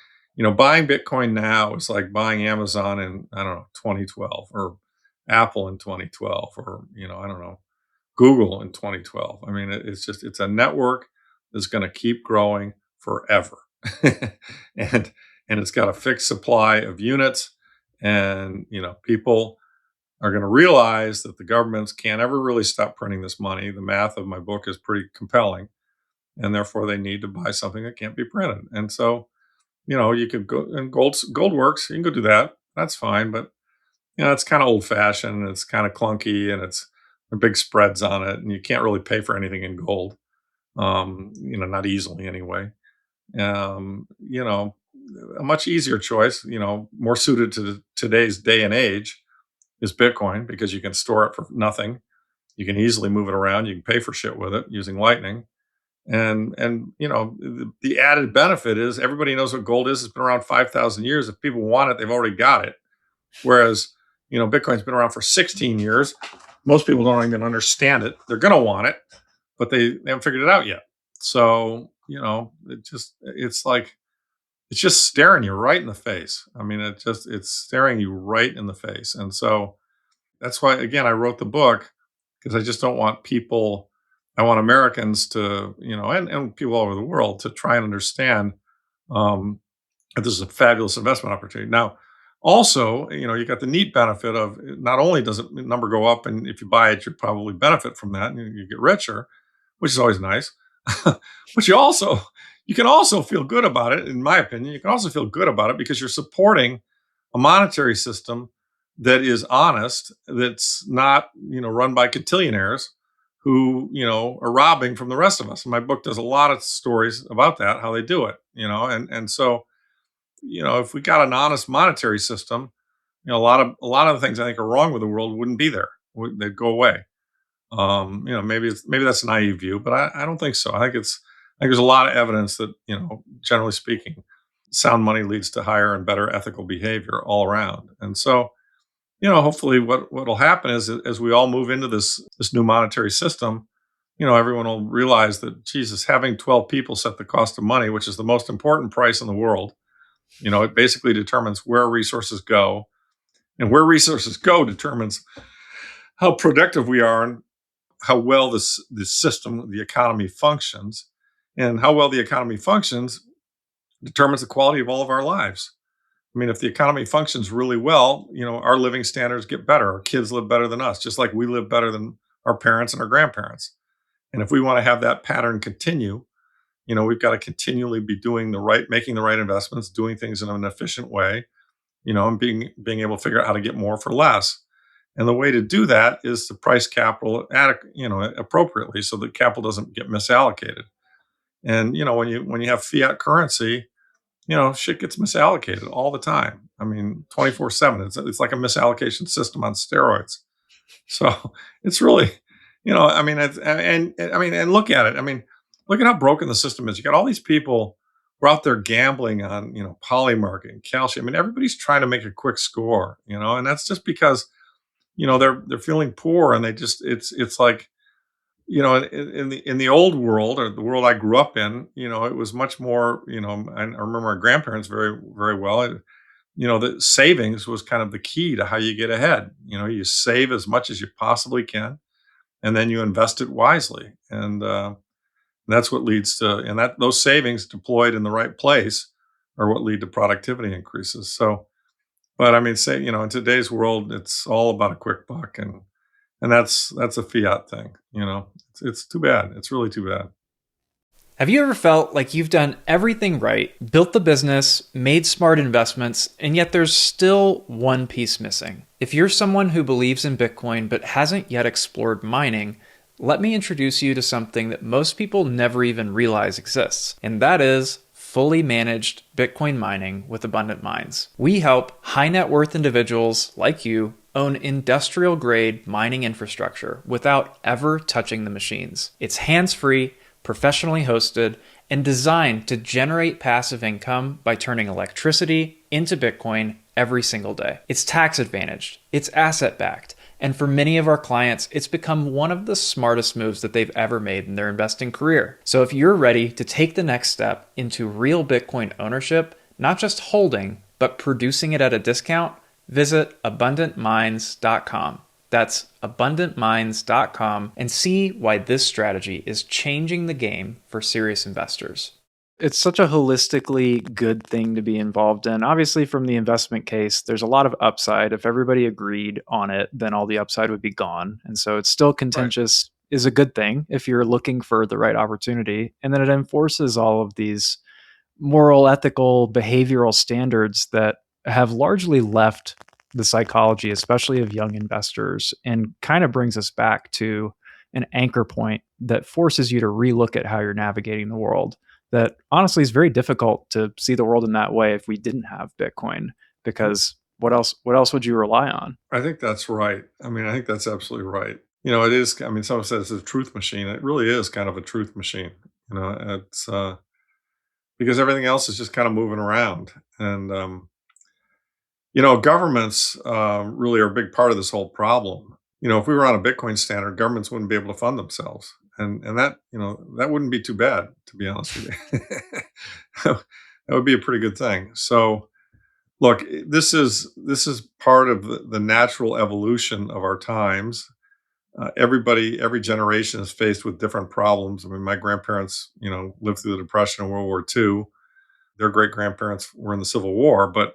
buying Bitcoin now is like buying Amazon in, I don't know, 2012, or Apple in 2012, or I don't know, Google in 2012. I mean, it's a network that's going to keep growing forever. and and it's got a fixed supply of units, and people are going to realize that the governments can't ever really stop printing this money. The math of my book is pretty compelling, and therefore they need to buy something that can't be printed. And so, you could go, and gold works. You can go do that. That's fine, but it's kind of old fashioned, and it's kind of clunky, and it's there are big spreads on it, and you can't really pay for anything in gold. Not easily anyway. You know, a much easier choice, more suited to today's day and age, is Bitcoin, because you can store it for nothing. You can easily move it around. You can pay for shit with it using Lightning. And the added benefit is everybody knows what gold is. It's been around 5,000 years. If people want it, they've already got it. Whereas, Bitcoin's been around for 16 years. Most people don't even understand it. They're going to want it, but they haven't figured it out yet. So, it's just staring you right in the face. I mean, it's staring you right in the face. And so that's why, again, I wrote the book, because I just don't want people, I want Americans to, and people all over the world to try and understand um, that this is a fabulous investment opportunity. Now, also, you got the neat benefit of, not only does the number go up, and if you buy it, you probably benefit from that, and you get richer, which is always nice. But you can also feel good about it, in my opinion. You can also feel good about it because you're supporting a monetary system that is honest, that's not, run by cotillionaires who, are robbing from the rest of us. And my book does a lot of stories about that, how they do it, and so, if we got an honest monetary system, a lot of the things I think are wrong with the world wouldn't be there. They'd go away. Maybe that's a naive view, but I don't think so. I think there's a lot of evidence that, generally speaking, sound money leads to higher and better ethical behavior all around. And so, hopefully what'll happen is, as we all move into this new monetary system, everyone will realize that, Jesus, having 12 people set the cost of money, which is the most important price in the world, it basically determines where resources go, and where resources go determines how productive we are, and how well this system, the economy, functions. And how well the economy functions determines the quality of all of our lives. I mean, if the economy functions really well, our living standards get better. Our kids live better than us, just like we live better than our parents and our grandparents. And if we want to have that pattern continue, we've got to continually be making the right investments, doing things in an efficient way, and being able to figure out how to get more for less. And the way to do that is to price capital appropriately, so that capital doesn't get misallocated. And when you have fiat currency, shit gets misallocated all the time. I mean, 24/7. It's like a misallocation system on steroids. So it's really, I mean, and look at it. I mean, look at how broken the system is. You got all these people who are out there gambling on, Polymarket and calcium. I mean, everybody's trying to make a quick score, and that's just because, they're feeling poor, and it's like, in the old world, or the world I grew up in, it was much more, I remember my grandparents very, very well. The savings was kind of the key to how you get ahead. You save as much as you possibly can, and then you invest it wisely. And that's what leads to, and that those savings deployed in the right place are what lead to productivity increases. So, but I mean, in today's world, it's all about a quick buck, and that's a fiat thing. It's too bad. It's really too bad. Have you ever felt like you've done everything right, built the business, made smart investments, and yet there's still one piece missing? If you're someone who believes in Bitcoin but hasn't yet explored mining, let me introduce you to something that most people never even realize exists, and that is fully managed Bitcoin mining with Abundant Mines. We help high net worth individuals like you own industrial grade mining infrastructure without ever touching the machines. It's hands free, professionally hosted, and designed to generate passive income by turning electricity into Bitcoin every single day. It's tax advantaged, it's asset backed, and for many of our clients, it's become one of the smartest moves that they've ever made in their investing career. So if you're ready to take the next step into real Bitcoin ownership, not just holding, but producing it at a discount, visit abundantminds.com. That's abundantminds.com and see why this strategy is changing the game for serious investors. It's such a holistically good thing to be involved in. Obviously, from the investment case, there's a lot of upside. If everybody agreed on it, then all the upside would be gone. And so it's still Right. contentious is a good thing if you're looking for the right opportunity. And then it enforces all of these moral, ethical, behavioral standards that have largely left the psychology, especially of young investors, and kind of brings us back to an anchor point that forces you to relook at how you're navigating the world. That honestly is very difficult to see the world in that way if we didn't have Bitcoin, because what else would you rely on? I think that's right. I mean, I think that's absolutely right. It is, I mean, someone says it's a truth machine. It really is kind of a truth machine. It's because everything else is just kind of moving around. And, governments really are a big part of this whole problem. If we were on a Bitcoin standard, governments wouldn't be able to fund themselves. And that, that wouldn't be too bad, to be honest with you. That would be a pretty good thing. So, look, this is part of the natural evolution of our times. Every generation is faced with different problems. I mean, my grandparents, lived through the Depression and World War II. Their great grandparents were in the Civil War, but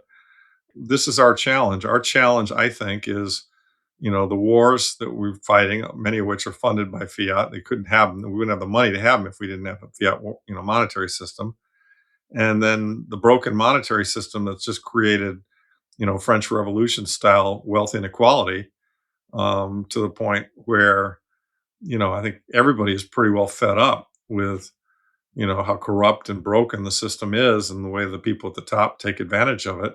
this is our challenge. Our challenge, I think, is the wars that we're fighting, many of which are funded by fiat. They couldn't have them. We wouldn't have the money to have them if we didn't have a fiat, monetary system. And then the broken monetary system that's just created, French Revolution style wealth inequality, to the point where, I think everybody is pretty well fed up with, how corrupt and broken the system is and the way the people at the top take advantage of it.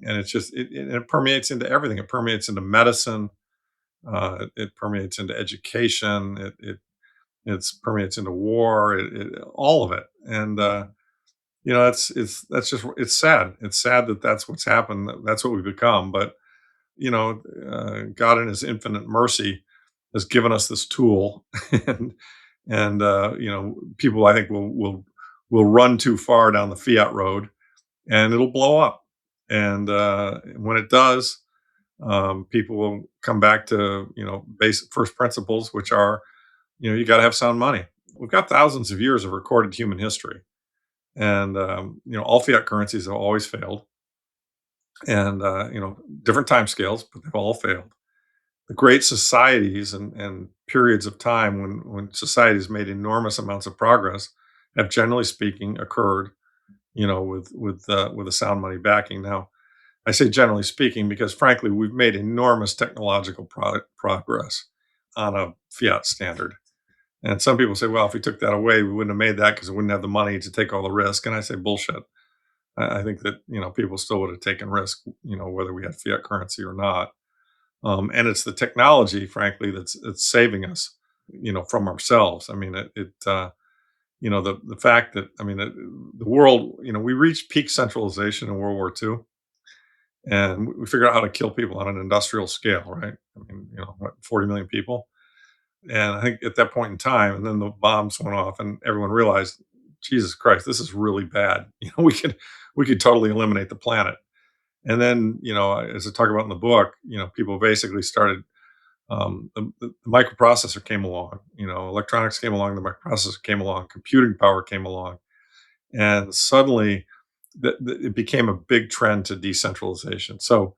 And it's just, it permeates into everything. It permeates into medicine. It permeates into education. It's permeates into war. All of it. And, it's sad. It's sad that that's what's happened. That's what we've become. But God in His infinite mercy has given us this tool, and people I think will run too far down the fiat road, and it'll blow up. And when it does, people will come back to basic first principles, which are you got to have sound money. We've got thousands of years of recorded human history, and all fiat currencies have always failed, and different time scales, but they've all failed. The great societies and periods of time when societies made enormous amounts of progress have, generally speaking, occurred, with a sound money backing. Now, I say generally speaking because, frankly, we've made enormous technological progress on a fiat standard. And some people say, well, if we took that away, we wouldn't have made that because we wouldn't have the money to take all the risk. And I say, bullshit. I think that people still would have taken risk, whether we had fiat currency or not. And it's the technology, frankly, that's saving us, from ourselves. I mean, the fact that the world, we reached peak centralization in World War II, and we figured out how to kill people on an industrial scale, right? I mean, 40 million people, and I think at that point in time, and then the bombs went off, and everyone realized, Jesus Christ, this is really bad. We could totally eliminate the planet. And then, as I talk about in the book, people basically started. The microprocessor came along. Electronics came along. The microprocessor came along. Computing power came along, and suddenly, it became a big trend to decentralization. So,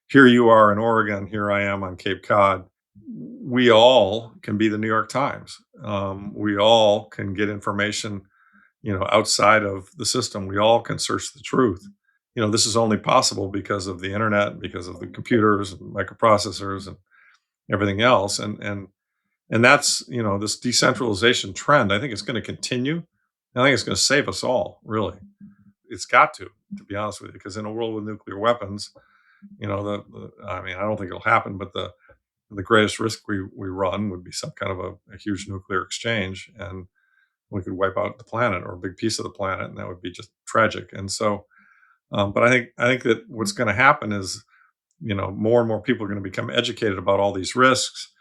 here you are in Oregon. Here I am on Cape Cod. We all can be the New York Times. We all can get information, outside of the system. We all can search the truth. This is only possible because of the internet, because of the computers and microprocessors and everything else. And that's, this decentralization trend, I think it's going to continue. I think it's going to save us all, really. it's got to be honest with you, because in a world with nuclear weapons, I mean, I don't think it'll happen, but the greatest risk we run would be some kind of a huge nuclear exchange, and we could wipe out the planet or a big piece of the planet, and that would be just tragic. And so, but I think that what's going to happen is, more and more people are going to become educated about all these risks.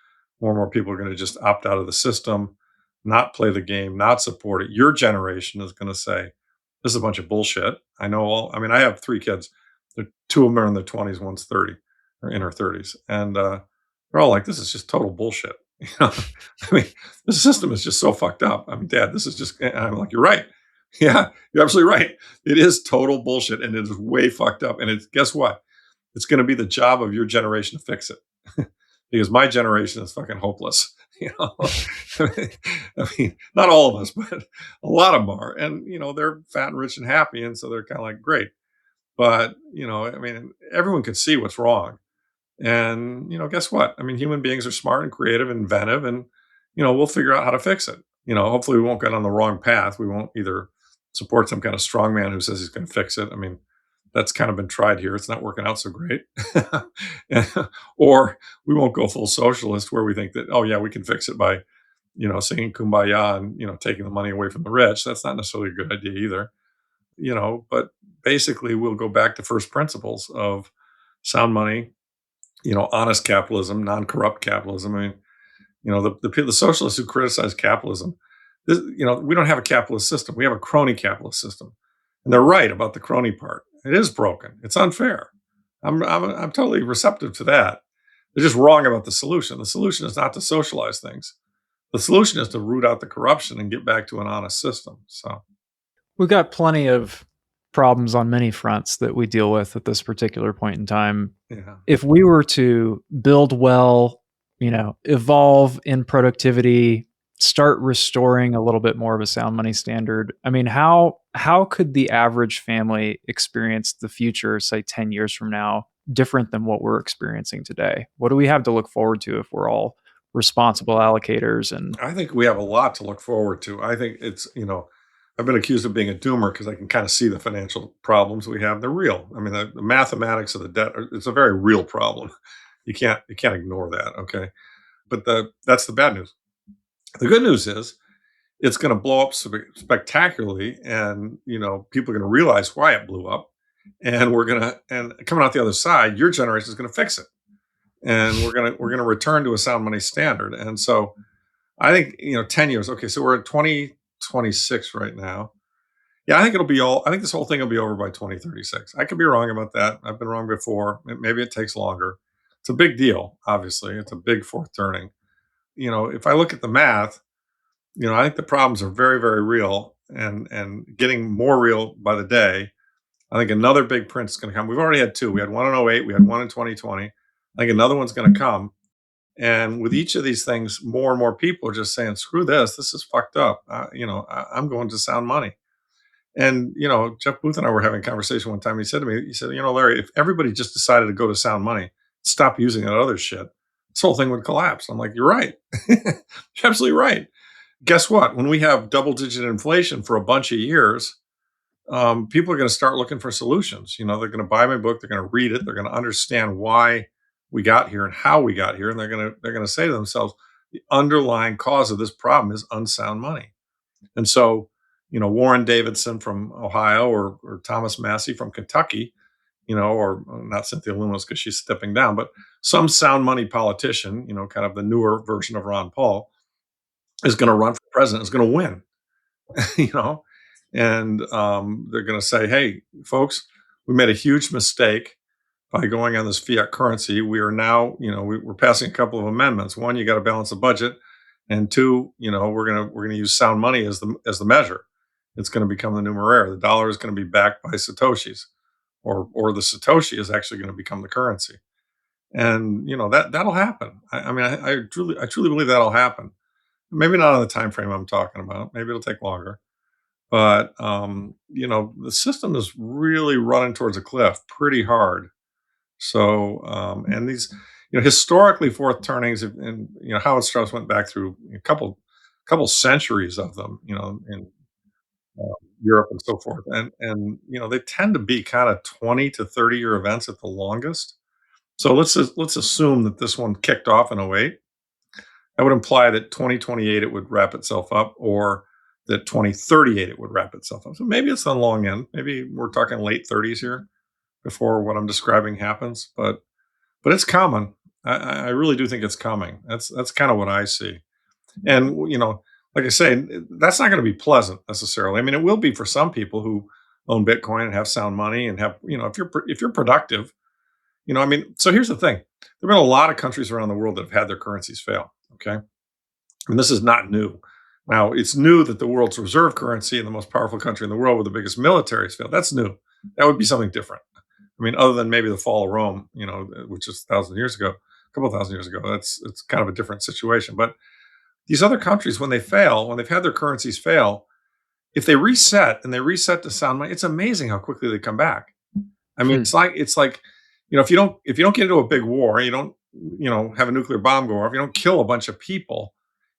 More and more people are going to just opt out of the system, not play the game, not support it. Your generation is going to say, "This is a bunch of bullshit." I know all. I mean, I have three kids. Two of them are in their 20s, one's 30 or in her 30s, and they're all like, "This is just total bullshit." I mean, the system is just so fucked up. I mean, Dad, this is just. And I'm like, "You're right. Yeah, you're absolutely right. It is total bullshit, and it is way fucked up. And it's guess what? It's going to be the job of your generation to fix it, because my generation is fucking hopeless. You know, I mean, not all of us, but a lot of them are, and they're fat and rich and happy, and so they're kind of like great. But I mean, everyone can see what's wrong, and guess what? I mean, human beings are smart and creative, and inventive, and we'll figure out how to fix it. Hopefully, we won't get on the wrong path. We won't either support some kind of strongman who says he's going to fix it. I mean, that's kind of been tried here. It's not working out so great. Or we won't go full socialist where we think that, oh yeah, we can fix it by, singing kumbaya and, taking the money away from the rich. That's not necessarily a good idea either, but basically we'll go back to first principles of sound money, honest capitalism, non-corrupt capitalism. I mean, the socialists who criticize capitalism, we don't have a capitalist system. We have a crony capitalist system, and they're right about the crony part. It is broken. It's unfair. I'm totally receptive to that. They're just wrong about the solution. The solution is not to socialize things. The solution is to root out the corruption and get back to an honest system. So We've got plenty of problems on many fronts that we deal with at this particular point in time. yeah, If we were to build well, evolve in productivity, start restoring a little bit more of a sound money standard, I mean, how could the average family experience the future, say 10 years from now, different than what we're experiencing today? What do we have to look forward to if we're all responsible allocators and I think we have a lot to look forward to. I think I've been accused of being a doomer because I can kind of see the financial problems we have. They're real. I mean, the mathematics of the debt, it's a very real problem. You can't ignore that. Okay. But that's the bad news. The good news is it's going to blow up spectacularly, and people are going to realize why it blew up, and coming out the other side, your generation is going to fix it, and we're going to return to a sound money standard. And so I think 10 years. Okay, so we're at 2026 right now. Yeah, I think it'll be all. I think this whole thing will be over by 2036. I could be wrong about that. I've been wrong before. Maybe it takes longer. It's a big deal. Obviously, it's a big fourth turning. If I look at the math, I think the problems are very, very real, and getting more real by the day. I think another big print is going to come. We've already had two. We had one in '08. We had one in 2020. I think another one's going to come. And with each of these things, more and more people are just saying, "Screw this. This is fucked up." I'm going to sound money. And Jeff Booth and I were having a conversation one time. He said to me, he said, Larry, if everybody just decided to go to sound money, stop using that other shit, this whole thing would collapse. I'm like, you're right. You're absolutely right. Guess what? When we have double digit inflation for a bunch of years, people are going to start looking for solutions. They're going to buy my book. They're going to read it. They're going to understand why we got here and how we got here. And they're going to say to themselves, the underlying cause of this problem is unsound money. And so, Warren Davidson from Ohio, or Thomas Massey from Kentucky, or not Cynthia Lummis because she's stepping down, but some sound money politician, kind of the newer version of Ron Paul, is going to run for president, is going to win, you know, and they're going to say, hey, folks, we made a huge mistake by going on this fiat currency. We are now, we're passing a couple of amendments. One, you got to balance the budget, and two, we're gonna use sound money as the measure. It's going to become the numeraire. The dollar is going to be backed by satoshis, or the satoshi is actually going to become the currency. And that'll happen. I mean, I truly believe that'll happen. Maybe not on the time frame I'm talking about. Maybe it'll take longer. But the system is really running towards a cliff pretty hard. So, and these, historically fourth turnings, and Howard Strauss went back through a couple centuries of them. And Europe and so forth. And they tend to be kind of 20 to 30-year events at the longest. So let's assume that this one kicked off in '08. That would imply that 2028 it would wrap itself up, or that 2038 it would wrap itself up. So maybe it's on the long end. Maybe we're talking late 30s here before what I'm describing happens. But it's coming. I really do think it's coming. That's kind of what I see. And like I say, that's not going to be pleasant necessarily. I mean, it will be for some people who own Bitcoin and have sound money and have, if you're productive, I mean, so here's the thing. There've been a lot of countries around the world that have had their currencies fail. Okay. And this is not new. Now, it's new that the world's reserve currency and the most powerful country in the world with the biggest military has failed. That's new. That would be something different. I mean, other than maybe the fall of Rome, which is 1,000 years ago, a couple of thousand years ago, it's kind of a different situation. But these other countries, when they fail, when they've had their currencies fail, if they reset and they reset to sound money, it's amazing how quickly they come back. I mean, Hmm. it's like if you don't get into a big war, you don't have a nuclear bomb go off, you don't kill a bunch of people.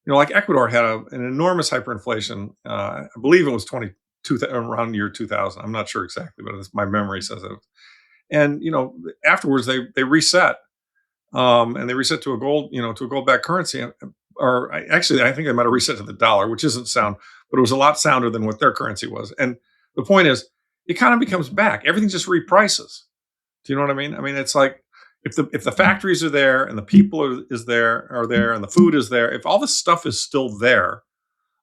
Like Ecuador had an enormous hyperinflation. I believe it was 22 around year 2000. I'm not sure exactly, but my memory says it. And afterwards they reset, and they reset to a gold backed currency. Or actually, I think they might have reset to the dollar, which isn't sound, but it was a lot sounder than what their currency was. And the point is, it kind of becomes back. Everything just reprices. Do you know what I mean? I mean, it's like if the factories are there and the people are there and the food is there, if all this stuff is still there,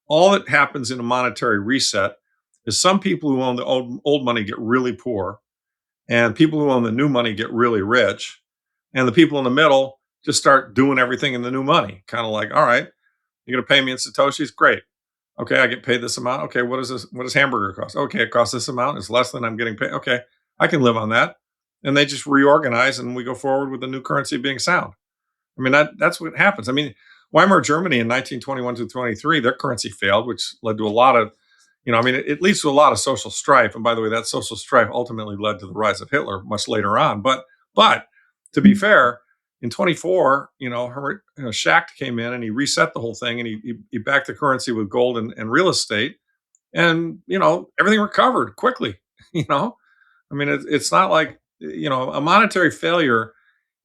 all that happens in a monetary reset is some people who own the old money get really poor, and people who own the new money get really rich, and the people in the middle just start doing everything in the new money. Kind of like, all right, you're going to pay me in satoshis, great. Okay, I get paid this amount. Okay, what is this? What does hamburger cost? Okay, it costs this amount. It's less than I'm getting paid. Okay, I can live on that. And they just reorganize, and we go forward with the new currency being sound. I mean, that's what happens. I mean, Weimar Germany in 1921 to 23, their currency failed, which led to a lot of, I mean, it leads to a lot of social strife. And by the way, that social strife ultimately led to the rise of Hitler much later on. But to be fair, in 24, Schacht came in and he reset the whole thing, and he backed the currency with gold and real estate, and everything recovered quickly. You know, I mean, it's not like a monetary failure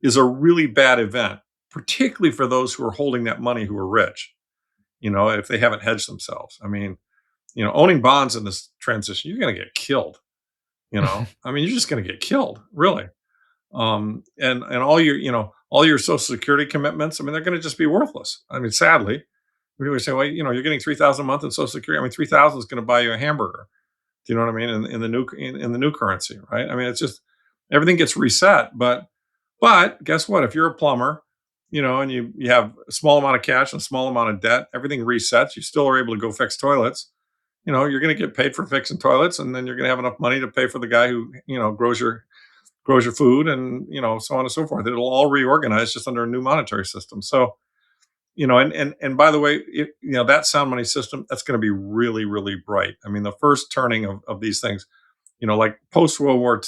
is a really bad event, particularly for those who are holding that money who are rich. If they haven't hedged themselves. I mean, owning bonds in this transition, you're going to get killed. I mean, you're just going to get killed, really. And all your Social Security commitments, I mean, they're going to just be worthless. I mean, sadly, we always say, well, you're getting 3,000 a month in Social Security. I mean, 3,000 is going to buy you a hamburger. Do you know what I mean? In the new currency, right? I mean, it's just everything gets reset. But guess what? If you're a plumber, and you have a small amount of cash and a small amount of debt, everything resets. You still are able to go fix toilets. You're going to get paid for fixing toilets, and then you're going to have enough money to pay for the guy who grows your food, and so on and so forth. It'll all reorganize just under a new monetary system. So and by the way, that sound money system, that's going to be really, really bright. I mean, the first turning of these things, like post World War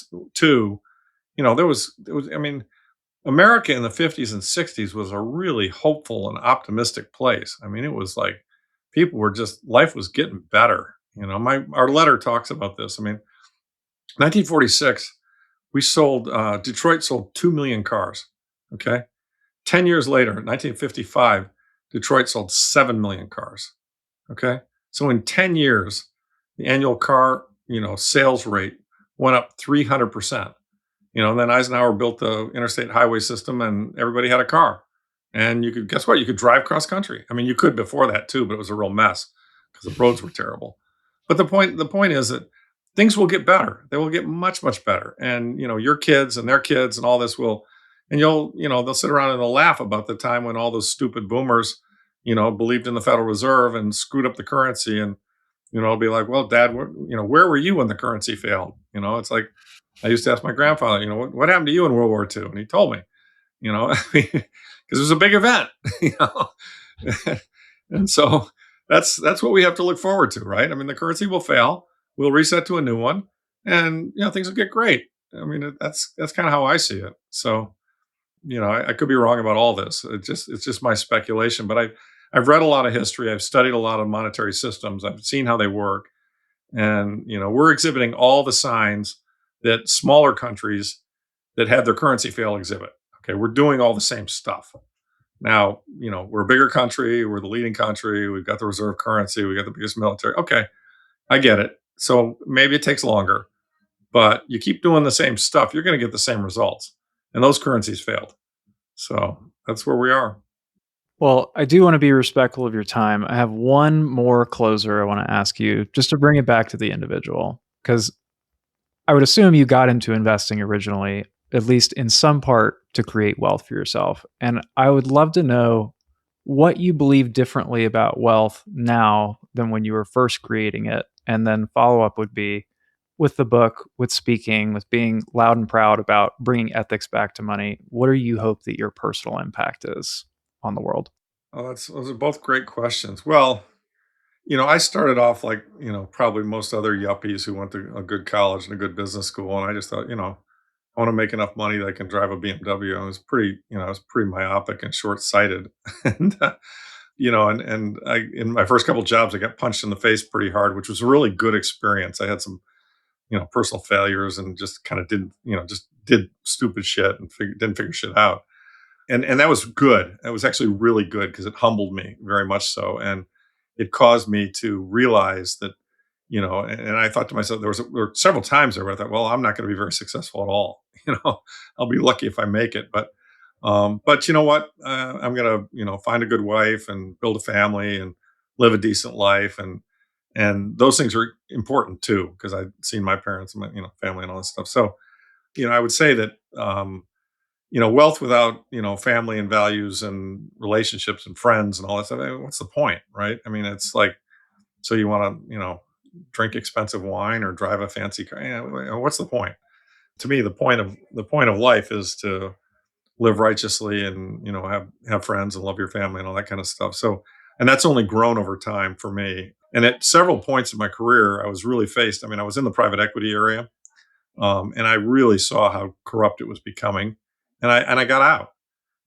II, there was, I mean, America in the 50s and 60s was a really hopeful and optimistic place. I mean, it was like people were just, life was getting better. Our letter talks about this. I mean, 1946, Detroit sold 2 million cars. Okay. 10 years later, 1955, Detroit sold 7 million cars. Okay. So in 10 years, the annual car, sales rate went up 300%. And then Eisenhower built the interstate highway system, and everybody had a car. And you could, guess what? You could drive cross country. I mean, you could before that too, but it was a real mess because the roads were terrible. But the point is that things will get better. They will get much, much better. And, your kids and their kids and all this will, and they'll sit around and they'll laugh about the time when all those stupid boomers, believed in the Federal Reserve and screwed up the currency. And, it'll be like, well, Dad, where were you when the currency failed? It's like, I used to ask my grandfather, what happened to you in World War II? And he told me, because it was a big event, you know. And so that's what we have to look forward to, right? I mean, the currency will fail, we'll reset to a new one, and things will get great. I mean, that's kind of how I see it. So, I could be wrong about all this. It's just my speculation, but I've read a lot of history, I've studied a lot of monetary systems, I've seen how they work, And, we're exhibiting all the signs that smaller countries that had their currency fail exhibit. Okay, we're doing all the same stuff. Now, we're a bigger country, we're the leading country, we've got the reserve currency, we got the biggest military. Okay, I get it. So maybe it takes longer, but you keep doing the same stuff, you're going to get the same results. And those currencies failed. So that's where we are. Well, I do want to be respectful of your time. I have one more closer I want to ask you just to bring it back to the individual. Because I would assume you got into investing originally, at least in some part, to create wealth for yourself. And I would love to know what you believe differently about wealth now than when you were first creating it. And then follow up would be with the book, with speaking, with being loud and proud about bringing ethics back to money. What do you hope that your personal impact is on the world? Oh, those are both great questions. Well, I started off like, probably most other yuppies who went to a good college and a good business school. And I just thought, I want to make enough money that I can drive a BMW. I was pretty myopic and short sighted. and, and I, in my first couple jobs, I got punched in the face pretty hard, which was a really good experience. I had some, personal failures and just kind of just did stupid shit and didn't figure shit out. And that was good. It was actually really good because it humbled me very much so. And it caused me to realize that, and I thought to myself, there were several times there where I thought, well, I'm not going to be very successful at all. I'll be lucky if I make it. But you know what? I'm going to, find a good wife and build a family and live a decent life. And those things are important too, because I've seen my parents and my, family and all this stuff. So, I would say that, wealth without, family and values and relationships and friends and all that stuff, what's the point, right? I mean, it's like, so you want to, drink expensive wine or drive a fancy car. Yeah, what's the point? To me, the point of life is to live righteously and, have friends and love your family and all that kind of stuff. So, and that's only grown over time for me. And at several points in my career, I was really faced. I mean, I was in the private equity area, and I really saw how corrupt it was becoming, and I got out.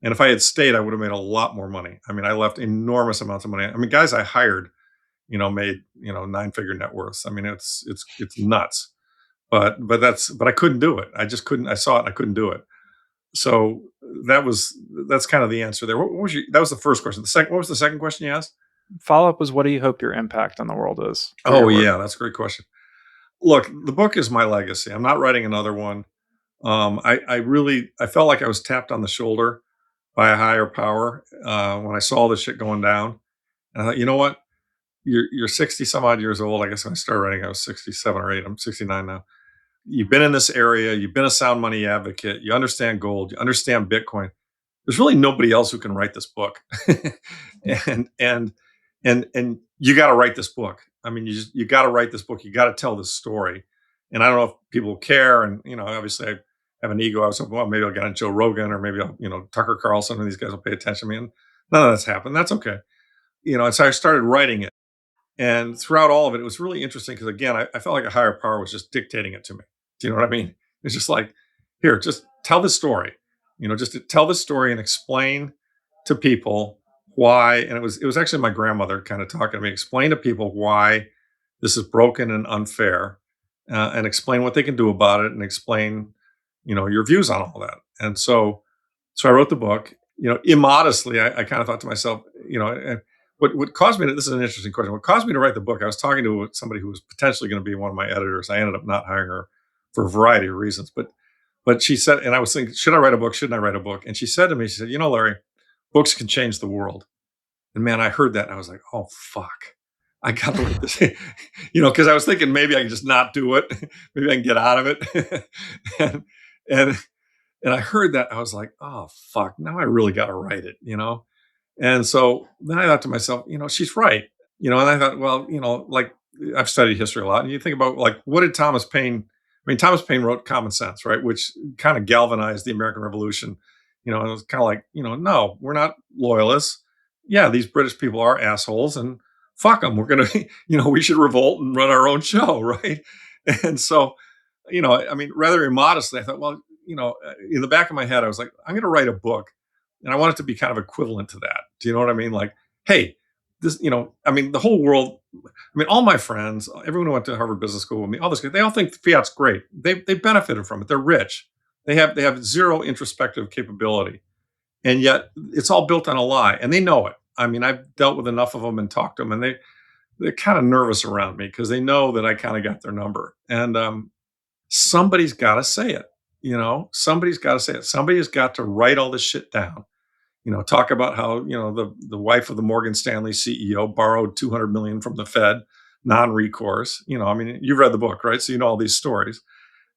And if I had stayed, I would have made a lot more money. I mean, I left enormous amounts of money. I mean, guys I hired, made nine-figure net worths. I mean, it's nuts. But I couldn't do it. I just couldn't. I saw it. And I couldn't do it. So that's kind of the answer there. That was the first question. The second, what was the second question you asked? Follow up was what do you hope your impact on the world is for Oh your work? yeah, that's a great question. Look, the book is my legacy. I'm not writing another one. I felt like I was tapped on the shoulder by a higher power when I saw this shit going down. And I thought, you know what? You're 60 some odd years old. I guess when I started writing, I was 67 or 8. I'm 69 now. You've been in this area. You've been a sound money advocate. You understand gold. You understand Bitcoin. There's really nobody else who can write this book. and and and you got to write this book. I mean, you got to write this book. You got to tell this story. And I don't know if people care. And obviously, I have an ego. I was like, well, maybe I'll get on Joe Rogan or maybe I'll, Tucker Carlson and these guys will pay attention to me. And none of that's happened. That's okay. And so I started writing it. And throughout all of it, it was really interesting because again, I felt like a higher power was just dictating it to me. Do you know what I mean? It's just like, here, just tell the story. Just to tell the story and explain to people why. And it was actually my grandmother kind of talking to me. Explain to people why this is broken and unfair, and explain what they can do about it, and explain, your views on all that. And so I wrote the book. Immodestly, I kind of thought to myself, and what caused me to, this is an interesting question. What caused me to write the book? I was talking to somebody who was potentially going to be one of my editors. I ended up not hiring her for a variety of reasons, but she said, and I was thinking, should I write a book? Shouldn't I write a book? And she said to me, she said, Larry, books can change the world. And man, I heard that and I was like, oh fuck, I got to write this. Because I was thinking maybe I can just not do it. Maybe I can get out of it. and and and I heard that I was like, oh fuck, now I really got to write it. And so then I thought to myself, she's right. And I thought, well, like I've studied history a lot, and you think about like what did Thomas Paine? I mean, Thomas Paine wrote Common Sense, right, which kind of galvanized the American Revolution. And it was kind of like, no, we're not loyalists. Yeah, these British people are assholes, and fuck them. We're gonna, we should revolt and run our own show, right? And so, I mean, rather immodestly, I thought, well, in the back of my head, I was like, I'm going to write a book and I want it to be kind of equivalent to that. Do you know what I mean? Like, hey, this, I mean, the whole world, I mean, all my friends, everyone who went to Harvard Business School with me, all this, they all think fiat's great. They benefited from it. They're rich. They have zero introspective capability, and yet it's all built on a lie, and they know it. I mean, I've dealt with enough of them and talked to them, and they're kind of nervous around me because they know that I kind of got their number, and somebody's got to say it. Somebody's got to say it. Somebody has got to write all this shit down. Talk about how the wife of the Morgan Stanley CEO borrowed 200 million from the Fed, non-recourse. I mean, you've read the book, right? So you know all these stories.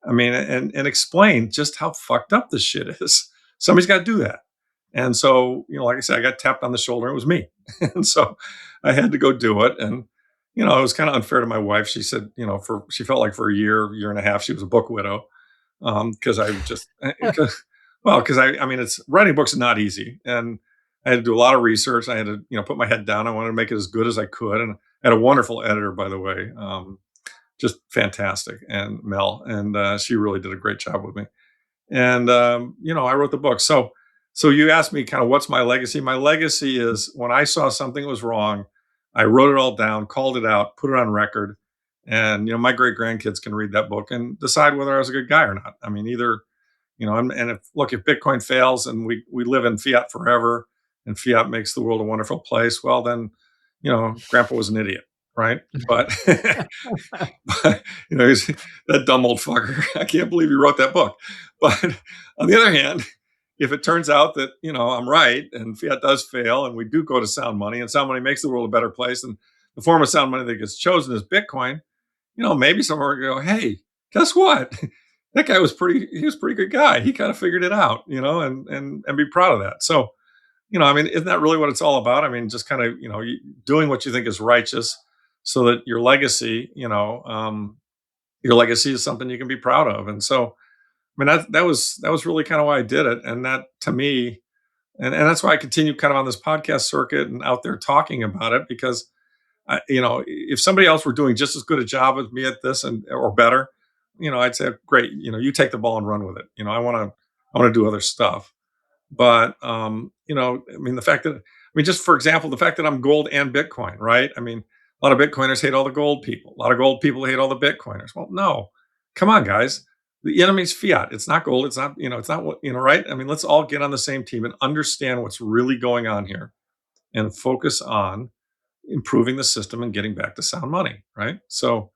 I mean, and explain just how fucked up this shit is. Somebody's got to do that. And so, like I said, I got tapped on the shoulder. It was me, and so I had to go do it. And it was kind of unfair to my wife. She said, she felt like for a year and a half, she was a book widow because I just because I mean, it's writing books is not easy, and I had to do a lot of research. I had to put my head down. I wanted to make it as good as I could, and I had a wonderful editor, by the way, just fantastic, and Mel, and she really did a great job with me. And I wrote the book. So you asked me kind of what's my legacy. My legacy is when I saw something that was wrong, I wrote it all down, called it out, put it on record, and my great grandkids can read that book and decide whether I was a good guy or not. I mean, either and if Bitcoin fails and we live in fiat forever and fiat makes the world a wonderful place, well then, Grandpa was an idiot, right? But, but he's that dumb old fucker. I can't believe he wrote that book. But on the other hand, if it turns out that I'm right and fiat does fail and we do go to sound money and sound money makes the world a better place, and the form of sound money that gets chosen is Bitcoin, maybe someone will go, hey, guess what? That guy he was a pretty good guy. He kind of figured it out, and be proud of that. So, I mean, isn't that really what it's all about? I mean, just kind of, doing what you think is righteous so that your legacy is something you can be proud of. And so, I mean, that was really kind of why I did it. And that to me, and that's why I continue kind of on this podcast circuit and out there talking about it, because if somebody else were doing just as good a job as me at this or better, I'd say, great, you take the ball and run with it. I want to do other stuff. But, I mean, just for example, the fact that I'm gold and Bitcoin, right? I mean, a lot of Bitcoiners hate all the gold people. A lot of gold people hate all the Bitcoiners. Well, no, come on, guys. The enemy's fiat. It's not gold. It's not, it's not what, right? I mean, let's all get on the same team and understand what's really going on here and focus on improving the system and getting back to sound money, right? So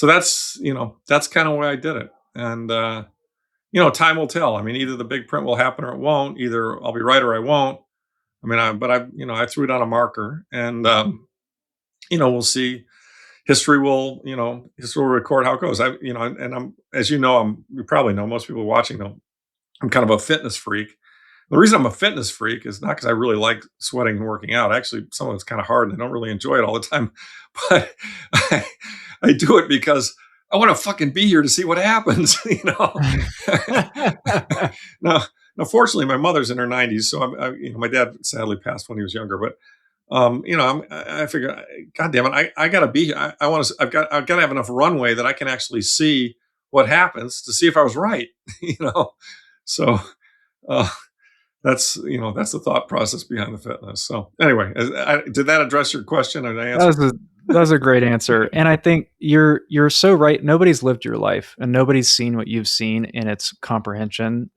that's kind of why I did it. And time will tell. I mean, either the big print will happen or it won't. Either I'll be right or I won't. I mean, I threw it on a marker, and we'll see. History will record how it goes. And as you probably know, most people watching know, I'm kind of a fitness freak. The reason I'm a fitness freak is not because I really like sweating and working out. Actually, some of it's kind of hard and I don't really enjoy it all the time. But I do it because I want to fucking be here to see what happens. Now, fortunately, my mother's in her 90s, so my dad sadly passed when he was younger. But I figure, God damn it, I gotta be here. I've got to have enough runway that I can actually see what happens to see if I was right. So. Uh, that's the thought process behind the fitness. So anyway, did that address your question, or did I answer? That was a great answer. And I think you're so right. Nobody's lived your life and nobody's seen what you've seen in its comprehension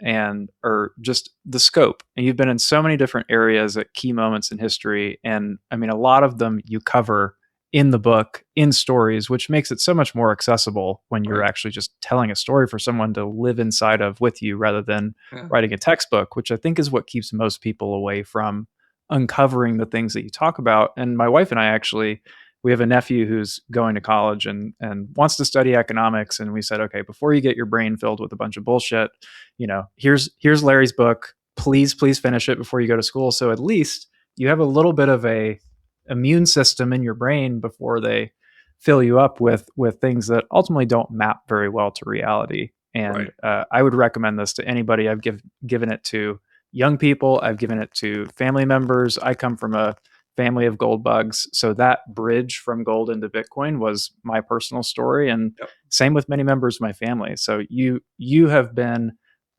or just the scope. And you've been in so many different areas at key moments in history. And I mean, a lot of them you cover in the book, in stories, which makes it so much more accessible when you're actually just telling a story for someone to live inside of with you rather than writing a textbook, which I think is what keeps most people away from uncovering the things that you talk about. And my wife and I we have a nephew who's going to college and wants to study economics. And we said, okay, before you get your brain filled with a bunch of bullshit, here's Larry's book. Please finish it before you go to school. So at least you have a little bit of a immune system in your brain before they fill you up with things that ultimately don't map very well to reality. And I would recommend this to anybody. I've given it to young people. I've given it to family members. I come from a family of gold bugs. So that bridge from gold into Bitcoin was my personal story. And same with many members of my family. So you have been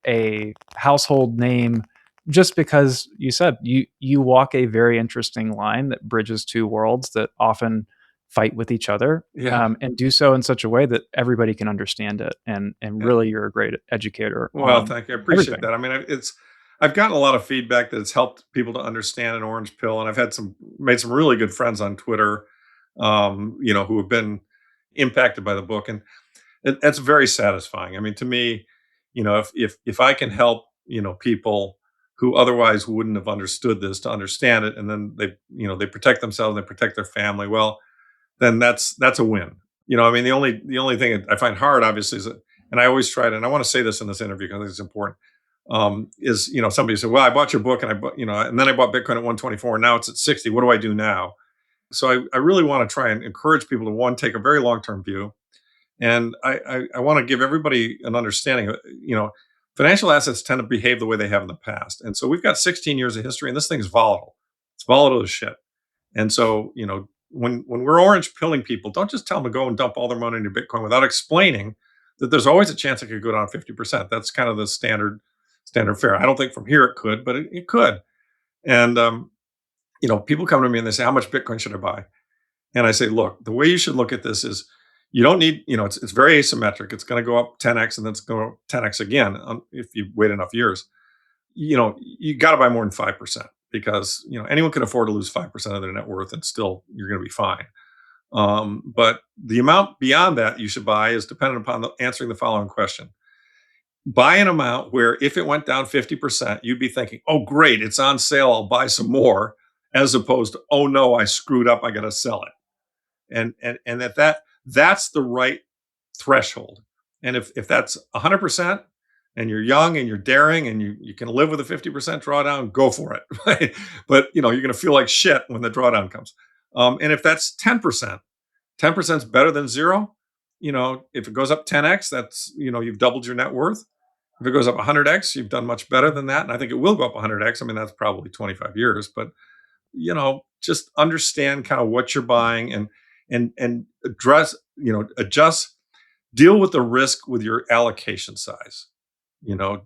a household name just because you said you walk a very interesting line that bridges two worlds that often fight with each other, Yeah. and do so in such a way that everybody can understand it, and Yeah. really you're a great educator Well, on thank you. I appreciate everything. that. I mean, I've gotten a lot of feedback that it's helped people to understand an orange pill, and I've made some really good friends on Twitter, who have been impacted by the book, and that's very satisfying. I mean, to me, if I can help, people who otherwise wouldn't have understood this to understand it, and then they protect themselves, they protect their family. Well, then that's a win. I mean, the only thing I find hard, obviously, is that, and I always try to, and I want to say this in this interview because I think it's important. Is somebody said, "Well, I bought your book, and I bought, and then I bought Bitcoin at 124, and now it's at 60. What do I do now?" So I really want to try and encourage people to one take a very long term view, and I want to give everybody an understanding. Financial assets tend to behave the way they have in the past, and so we've got 16 years of history, and this thing's volatile. It's volatile as shit. And so, when we're orange pilling people, don't just tell them to go and dump all their money into Bitcoin without explaining that there's always a chance it could go down 50%. That's kind of the standard fare. I don't think from here it could, but it could. And people come to me and they say, "How much Bitcoin should I buy?" And I say, "Look, the way you should look at this is you don't need, it's very asymmetric. It's going to go up 10x and then it's going to go 10x again if you wait enough years. You got to buy more than 5% because, anyone can afford to lose 5% of their net worth and still you're going to be fine. But the amount beyond that you should buy is dependent upon answering the following question. Buy an amount where if it went down 50%, you'd be thinking, oh, great, it's on sale. I'll buy some more, as opposed to, oh, no, I screwed up. I got to sell it. And that's the right threshold. And if that's 100% and you're young and you're daring and you can live with a 50% drawdown, go for it. Right? But you're going to feel like shit when the drawdown comes. And if that's 10%, 10% is better than zero. If it goes up 10x, that's, you've doubled your net worth. If it goes up 100x, you've done much better than that. And I think it will go up 100x. I mean, that's probably 25 years, but just understand kind of what you're buying and address, adjust, deal with the risk with your allocation size. I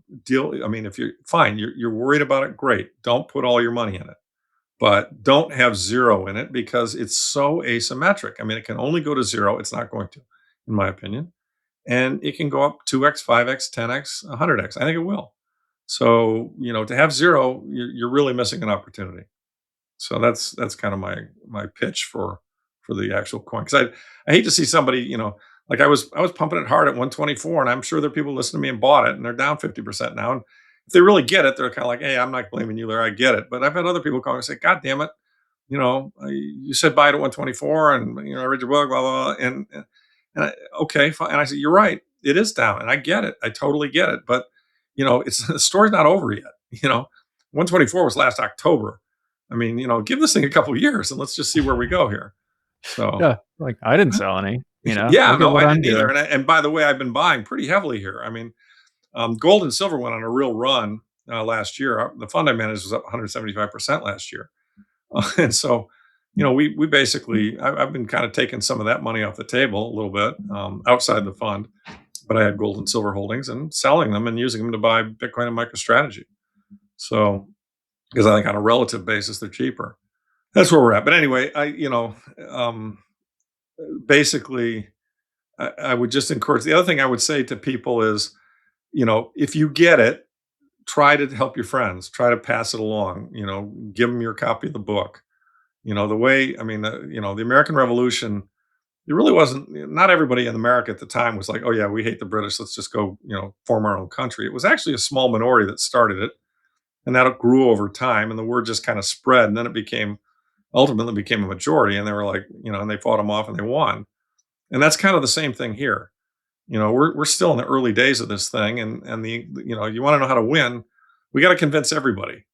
mean, if you're fine, you're worried about it, great. Don't put all your money in it, but don't have zero in it because it's so asymmetric. I mean, it can only go to zero. It's not going to, in my opinion. And it can go up 2x, 5x, 10x, 100x. I think it will. So, to have zero, you're really missing an opportunity. So that's kind of my pitch for the actual coin. Because I hate to see somebody, like I was pumping it hard at 124, and I'm sure there are people listening to me and bought it, and they're down 50% now. And if they really get it, they're kind of like, hey, I'm not blaming you, Larry. I get it. But I've had other people call and say, God damn it, you said buy it at 124, and I read your book, blah blah, blah. Okay, fine. And I said, you're right, it is down, and I get it. I totally get it. But it's the story's not over yet. 124 was last October. I mean, give this thing a couple of years and let's just see where we go here. So, Yeah, like I didn't sell any. yeah, Look at no, what I I'm didn't either. doing. And by the way, I've been buying pretty heavily here. I mean, gold and silver went on a real run last year. The fund I managed was up 175% last year. And so, we basically, I've been kind of taking some of that money off the table a little bit outside the fund, but I had gold and silver holdings and selling them and using them to buy Bitcoin and MicroStrategy. So, because I think on a relative basis, they're cheaper. That's where we're at. But anyway, um, basically, I would just encourage. The other thing I would say to people is, if you get it, try to help your friends. Try to pass it along. Give them your copy of the book. The way. I mean, the American Revolution. It really wasn't. Not everybody in America at the time was like, "Oh yeah, we hate the British. Let's just go, form our own country." It was actually a small minority that started it, and that grew over time, and the word just kind of spread, and then it ultimately became a majority, and they were like, and they fought them off and they won. And that's kind of the same thing here. We're still in the early days of this thing, and you want to know how to win, we got to convince everybody.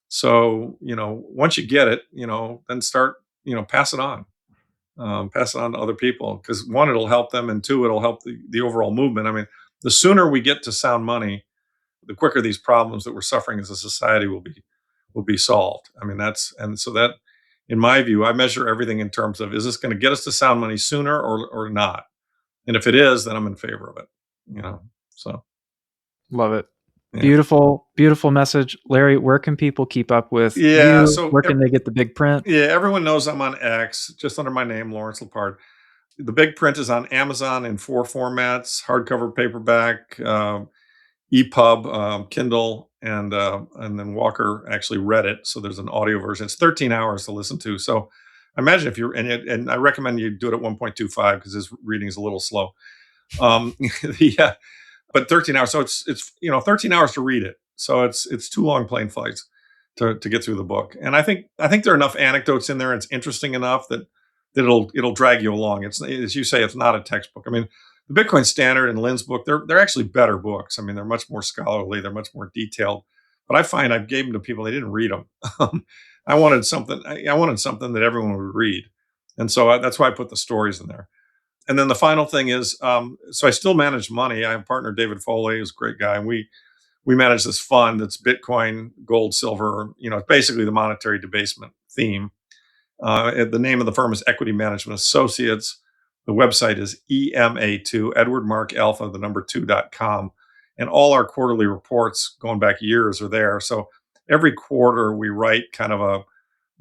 So once you get it, then start, pass it on to other people because one, it'll help them, and two, it'll help the overall movement. I mean, the sooner we get to sound money, the quicker these problems that we're suffering as a society will be solved. I mean, and so that, in my view, I measure everything in terms of, is this going to get us to sound money sooner or not? And if it is, then I'm in favor of it. So Love it. Yeah. Beautiful, beautiful message. Larry, where can people keep up with Yeah. you? So Where can they get the big print? yeah, everyone knows I'm on X, just under my name, Lawrence Lepard. The big print is on Amazon in 4 formats: hardcover, paperback, EPUB, Kindle, and then Walker actually read it, so there's an audio version. It's 13 hours to listen to. So imagine if you're and I recommend you do it at 1.25 because his reading is a little slow. Yeah, but 13 hours. So it's 13 hours to read it. So it's too long plane flights to get through the book. And I think there are enough anecdotes in there. It's interesting enough that it'll drag you along. It's, as you say, it's not a textbook. I mean, the Bitcoin Standard and Lynn's book, they're actually better books. I mean, they're much more scholarly, they're much more detailed. But I find I gave them to people, they didn't read them. I wanted something that everyone would read, and so that's why I put the stories in there. And then the final thing is, so I still manage money. I have a partner, David Foley, who's a great guy, and we manage this fund that's Bitcoin, gold, silver. It's basically the monetary debasement theme. The name of the firm is Equity Management Associates. The website is EMA2, Edward Mark Alpha, the number 2.com. And all our quarterly reports going back years are there. So every quarter we write kind of an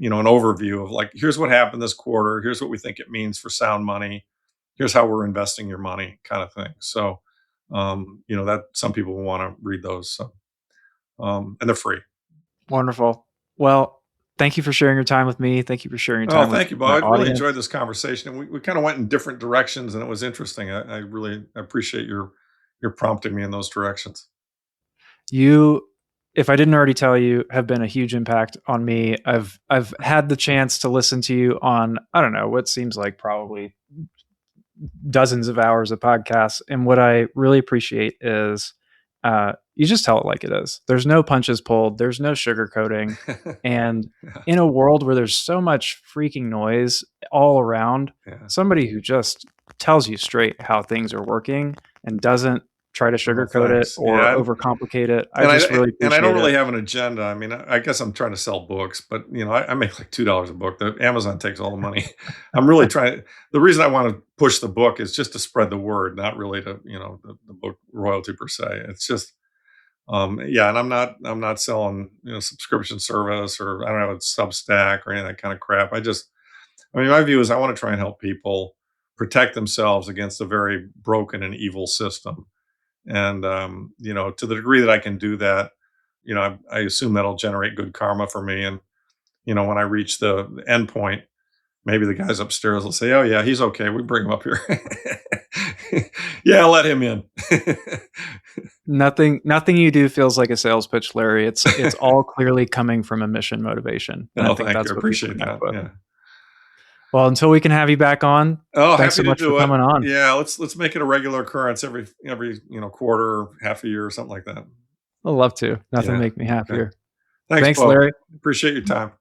overview of, like, here's what happened this quarter. Here's what we think it means for sound money. Here's how we're investing your money, kind of thing. So, that some people will want to read those. So, and they're free. Wonderful. Well, thank you for sharing your time with me. Thank you for sharing your Oh, time with thank you, Bo. my I really enjoyed audience. this conversation, and we kind of went in different directions, and it was interesting. I really appreciate your prompting me in those directions. You, if I didn't already tell you, have been a huge impact on me. I've had the chance to listen to you on, I don't know, what seems like probably dozens of hours of podcasts. And what I really appreciate is you just tell it like it is. There's no punches pulled, there's no sugarcoating. And Yeah, in a world where there's so much freaking noise all around, yeah. somebody who just tells you straight how things are working and doesn't try to Well, sugarcoat it thanks. or Yeah, overcomplicate it, I and just I really and I don't appreciate it. really have an agenda. I mean, I guess I'm trying to sell books, but I make like $2 a book. The Amazon takes all the money. I'm really trying. The reason I want to push the book is just to spread the word, not really to the book royalty per se. It's just yeah, and I'm not selling subscription service, or I don't have a Substack or any of that kind of crap. I mean, my view is I want to try and help people protect themselves against a very broken and evil system. And to the degree that I can do that, I assume that'll generate good karma for me. And when I reach the end point, maybe the guys upstairs will say, "Oh yeah, he's okay. We bring him up here." Yeah, let him in. Nothing you do feels like a sales pitch, Larry. It's all clearly coming from a mission motivation, and I No, think thank you. that's I what people appreciate connect that. with. Yeah. Well, until we can have you back on, Oh, thanks so happy to much for do it. coming on. Yeah, let's make it a regular occurrence every quarter, half a year, or something like that. I'd love to. Nothing Yeah. make me Okay. happier. Thanks, Thanks, Bo. Larry. Appreciate your time.